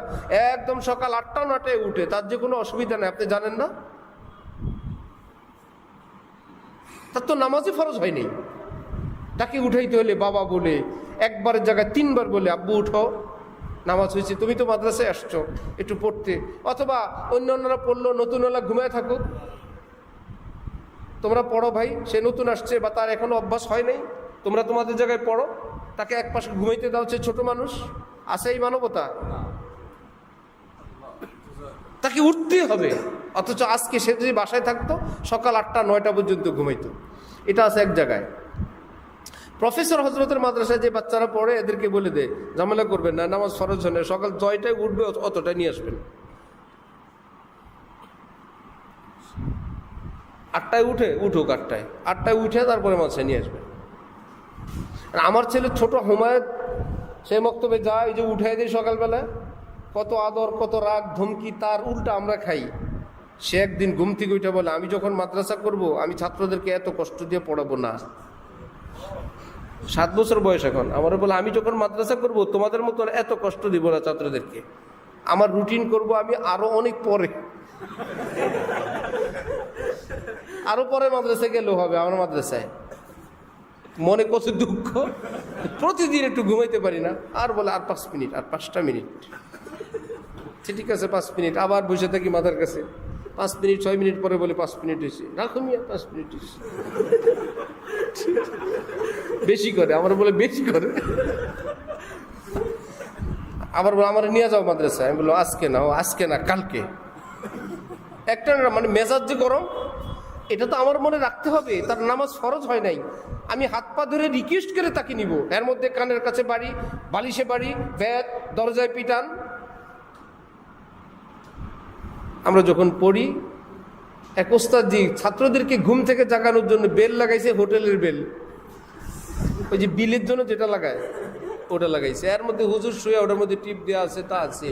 একদম সকাল 8টা-9টায় উঠে, তার যে কোনো অসুবিধা নেই, আপনি জানেন না? তার তো নামাজই ফরজ হয় নাই। তাকে উঠাইতে হলে বাবা বলে, একবারের জায়গায় 3বার বলে, আব্বু উঠো, নামাজ হয়েছে, তুমি তো মাদ্রাসায় আসছো, একটু পড়তে। অথবা অন্যান্যরা পড়লো, নতুনওয়ালা ঘুমায় থাকুক, তোমরা পড়ো ভাই, সে নতুন আসছে বা তার এখনো অভ্যাস হয় নাই, তোমরা তোমাদের জায়গায় পড়ো, তাকে এক পাশে ঘুমাইতে দাও, সে ছোট মানুষ, আছে এই মানবতা? তাকে উঠতেই হবে। অথচ আজকে সে যদি বাসায় থাকতো সকাল 8টা-9টা পর্যন্ত ঘুমাইতো। এটা আছে এক জায়গায়। প্রফেসর হজরতের মাদ্রাসায় যে বাচ্চারা পড়ে এদেরকে বলে দেয়, ঝামেলা করবেন না, নামাজ ফরজ হয় না, সকাল 6টায় উঠবে, অতটাই নিয়ে আসবেন। 8টায় উঠুক, 8টায় উঠে তারপরে মাদ্রাসায় নিয়ে আসবেন। আমার ছেলে ছোট হুমায়ুন, সে মক্তবে যায়, ওই যে উঠাই দেয় সকালবেলা, কত আদর, কত রাগ, ধমকি, তার উল্টা আমরা খাই। সে একদিন ঘুম থেকে উঠে বলে, আমি যখন মাদ্রাসা করব আমি ছাত্রদেরকে এত কষ্ট দিয়ে পড়াবো না। 7 বছর বয়স এখন। আমার বলে, আমি যখন মাদ্রাসা করব তোমাদের মতো এত কষ্ট দিব না ছাত্রদেরকে, আমার রুটিন করব আমি আরো অনেক পরে, আরো পরে মাদ্রাসায় গেলেও হবে। আমার মাদ্রাসায় মনে কত দুঃখ, প্রতিদিন একটু ঘুমাইতে পারি না। আর বলে, আর 5 মিনিট, আর 5টা মিনিট। ঠিক আছে 5 মিনিট, আবার বসে থাকি মাথার কাছে। 5 মিনিট, 6 মিনিট পরে বলে 5 মিনিট হয়েছে, রাখো মিয়া, 5 মিনিট হয়েছে। বেশি করে, আমার বলে বেশি করে। আবার বলে, আমার নিয়ে যাও মাদ্রাসায়। আমি বললাম, আজকে না, আজকে না, কালকে। একটা মানে মেজাজ যে গরম, এটা তো আমার মনে রাখতে হবে, তার নামাজ ফরজ হয় নাই। আমি হাত পা ধরে রিকোয়েস্ট করে তাকে নিব, এর মধ্যে কানের কাছে বাড়ি, বালিশে বাড়ি, ব্যাট, দরজায় পিটান। আমরা যখন পড়ি, এক ওস্তাদজি ছাত্রদেরকে ঘুম থেকে জাগানোর জন্য বেল লাগাইছে, হোটেলের বেল, ওই যে বিলের জন্য যেটা লাগায় ওটা লাগাইছে। এর মধ্যে হুজুর শুয়ে, ওটার মধ্যে টিপ দেওয়া আছে, তা আছে।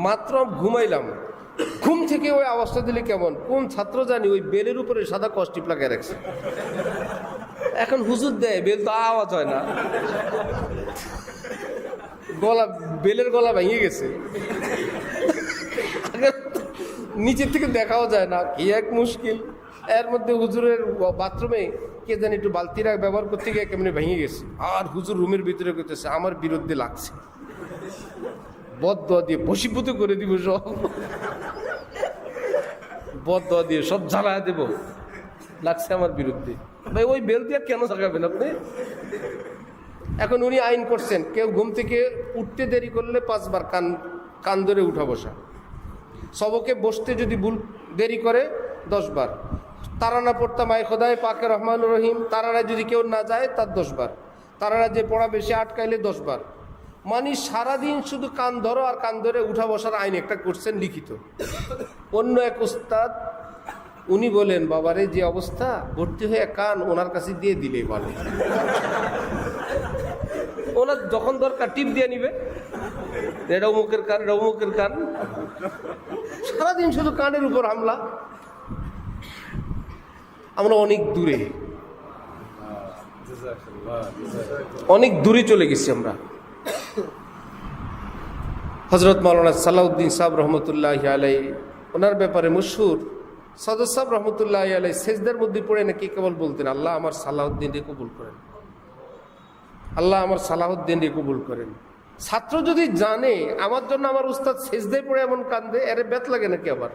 মাত্র ঘুমাইলাম, ঘুম থেকে ওই আওয়াজটা দিলে কেমন, কোন ছাত্র জানি ওই বেলের উপরে সাদা কষ্টিপ লাগাই রাখছে। এখন হুজুর দেয় বেল, তো আওয়াজ হয় না, গলা, বেলের গলা ভেঙে গেছে, নিচের থেকে দেখাও যায় না, কি এক মুশকিল। এর মধ্যে হুজুরের বাথরুমে কে জানি একটু বালতিরা ব্যবহার করতে গিয়ে কেমনি ভেঙে গেছে। আর হুজুর রুমের ভিতরে করতেছে, আমার বিরুদ্ধে লাগছে, বদদোয়া দিয়ে বশীভূত করে দিব, সব বদদোয়া দিয়ে সব জ্বালায় দেব, লাগছে আমার বিরুদ্ধে। ভাই ওই বেল দিয়ে কেন জাগাবেন আপনি? এখন উনি আইন করছেন, কেউ ঘুম থেকে উঠতে দেরি করলে 5 বার কান ধরে উঠা বসা, সবকে বসতে যদি দেরি করে 10 বার, তারানা পড়তাম আয় খোদায় পাকে রহমানুর রহিম, তারানায় যদি কেউ না যায় তার 10 বার, তারানা যে পড়া বেশি আটকাইলে 10 বার। মানে সারাদিন শুধু কান ধরো আর কান ধরে উঠা বসার আইন একটা করছেন লিখিত। অন্য এক উস্তাদ, উনি বলেন, বাবারে যে অবস্থা, ভর্তি হয়ে কান ওনার কাছে দিয়ে দিলেই বলে, ওনার যখন দরকার টিপ দিয়ে নিবে, এটা অমুকের কান, এটা অমুকের কান, সারাদিন শুধু কানের উপর হামলা। আমরা অনেক দূরে চলে গেছি আমরা। হজরত মাওলানা সালাউদ্দিন সাহেব রহমতুল্লাহ আলাই, ওনার ব্যাপারে মশহুর, সদর সাহেব রহমতুল্লাহ আলাই সেজদার মধ্যে পড়ে নাকি কেবল বলতেন, আল্লাহ আমার সালাউদ্দিনকে কবুল করেন, আল্লাহ আমার সালাউদ্দিনকে কবুল করেন। ছাত্র যদি জানে আমার জন্য আমার উস্তাদ সেজদায় পড়ে এমন কান্দে, এর বেত লাগে নাকি আবার,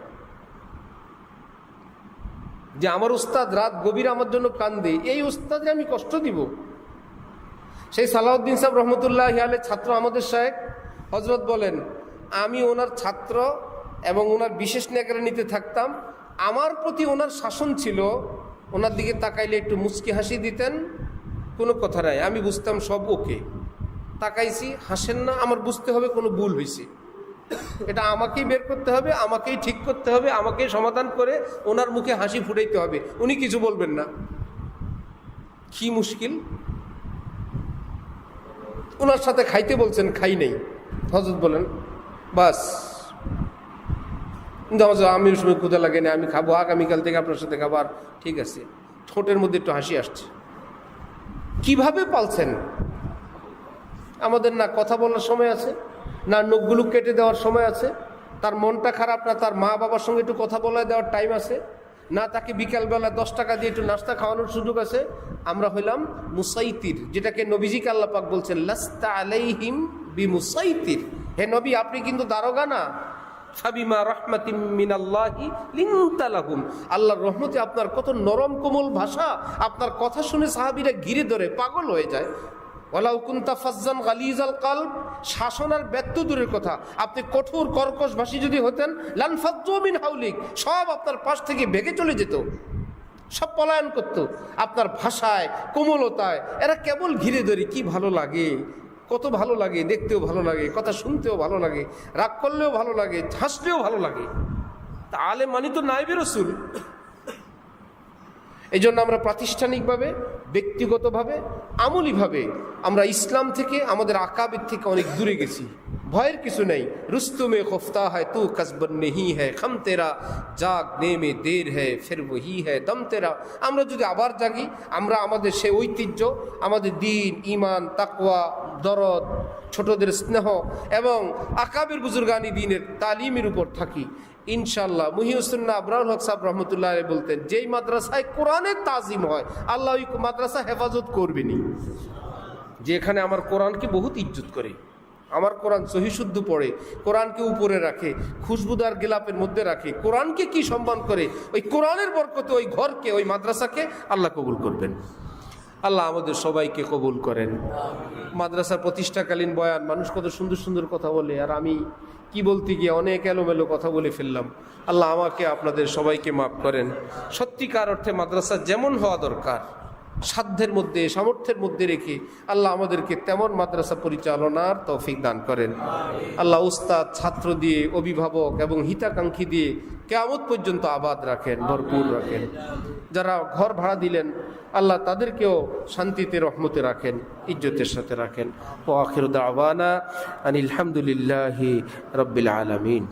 যে আমার উস্তাদ রাত গভীর আমার জন্য কান্দে, এই উস্তাদে আমি কষ্ট দিব? সেই সালাউদ্দিন সাহেব রহমতুল্লাহ আলাই ছাত্র আমাদের শায়েখ হজরত বলেন, আমি ওনার ছাত্র এবং ওনার বিশেষ নেকারে নিতে থাকতাম, আমার প্রতি ওনার শাসন ছিল, ওনার দিকে তাকাইলে একটু মুচকি হাসি দিতেন, কোনো কথা নাই, আমি বুঝতাম সব ওকে। তাকাইছি, হাসেন না, আমার বুঝতে হবে কোনো ভুল হয়েছে, এটা আমাকেই বের করতে হবে, আমাকেই ঠিক করতে হবে, আমাকেই সমাধান করে ওনার মুখে হাসি ফুটাইতে হবে, উনি কিছু বলবেন না। কি মুশকিল! ওনার সাথে খাইতে বলছেন, খাই নেই, হযরত বলেন বাস কিন্তু আমার আমি ওই সময় ক্ষুধা লাগে না, আমি খাবো, আগামীকাল থেকে আপনার সাথে খাবার। ঠিক আছে, ঠোঁটের মধ্যে একটু হাসি আসছে। কিভাবে পালছেন? আমাদের না কথা বলার সময় আছে, না নখগুলো কেটে দেওয়ার সময় আছে, তার মনটা খারাপ না তার মা বাবার সঙ্গে একটু কথা বলে দেওয়ার টাইম আছে, না তাকে বিকালবেলা 10 টাকা দিয়ে একটু নাস্তা খাওয়ানোর সুযোগ আছে। আমরা হইলাম মুসাইতির, যেটাকে নবীজিকে আল্লাহ পাক বলছেন লাস্তা আলাইহিম বিমুসাইতির। হে নবী, আপনি কিন্তু দারোগা না। ফাবিমা রাহমাতিম মিনাল্লাহি লিনতা লাহুম। আল্লাহর রহমতে আপনার কত নরম কোমল ভাষা, আপনার কথা শুনে সাহাবীরা ঘিরে ধরে পাগল হয়ে যায়। ওয়ালাউ কুনতা ফাজ্জান গালিজাল কলব, শাসন আর ব্যর্থ দূরের কথা, আপনি কঠোর কর্কশ ভাষী যদি হতেন লানফাজ্জু মিন হাউলিক, সব আপনার পাশ থেকে ভেগে চলে যেত, সব পলায়ন করত। আপনার ভাষায় কোমলতায় এরা কেবল ঘিরে ধরে। কি ভালো লাগে, কত ভালো লাগে, দেখতেও ভালো লাগে, কথা শুনতেও ভালো লাগে, রাগ করলেও ভালো লাগে, হাসলেও ভালো লাগে। তা আলেম মানি তো নায়েবে রাসূল। এই জন্য আমরা প্রাতিষ্ঠানিকভাবে, ব্যক্তিগতভাবে, আমলিভাবে আমরা ইসলাম থেকে, আমাদের আকাবির থেকে অনেক দূরে গেছি। ভয়ের কিছু নেই। রুস্তুমে খফতা হয় তু কসবন নেহি হ্যায়, খাম তেরা জাগনে মে দের হ্যায় ফির ওহি হ্যায় দম তেরা। আমরা যদি আবার জাগি, আমরা আমাদের সে ঐতিহ্য, আমাদের দিন, ইমান, তাকওয়া, দরদ, ছোটদের স্নেহ এবং আকাবির বুজুর্গানি দিনের তালিমের উপর থাকি, ইনশাল্লাহ মুহিউসুন্নাহ আবরারুল হক সাহেব রহমতুল্লাহ আলাইহি বলতেন, যেই মাদ্রাসায় কোরআনের তাজিম হয় আল্লাহ ওই মাদ্রাসা হেফাজত করবেনি। যে এখানে আমার কোরআনকে বহুত ইজ্জত করে, আমার কোরআন সহিশুদ্ধ পড়ে, কোরআনকে উপরে রাখে, খুশবুদার গেলাপের মধ্যে রাখে, কোরআনকে কি সম্মান করে, ওই কোরআনের বরকতে ওই ঘরকে, ওই মাদ্রাসাকে আল্লাহ কবুল করবেন। আল্লাহ আমাদের সবাইকে কবুল করেন। মাদ্রাসার প্রতিষ্ঠাকালীন বয়ান, মানুষ কত সুন্দর সুন্দর কথা বলে, আর আমি কি বলতে গিয়ে অনেক এলোমেলো কথা বলে ফেললাম। আল্লাহ আমাকে আপনাদের সবাইকে মাফ করেন। সত্যিকার অর্থে মাদ্রাসা যেমন হওয়া দরকার, সাধ্যের মধ্যে, সামর্থ্যের মধ্যে রেখে আল্লাহ আমাদেরকে তেমন মাদ্রাসা পরিচালনার তৌফিক দান করেন। আল্লাহ উস্তাদ, ছাত্র দিয়ে, অভিভাবক এবং হিতাকাঙ্ক্ষী দিয়ে কিয়ামত পর্যন্ত আবাদ রাখেন, ভরপুর রাখেন। যারা ঘর ভাড়া দিলেন আল্লাহ তাদেরকেও শান্তিতে, রহমতে রাখেন, ইজ্জতের সাথে রাখেন। ওয়া আখিরু দাওয়ানা আনিল হামদুলিল্লাহি রাব্বিল আলামিন।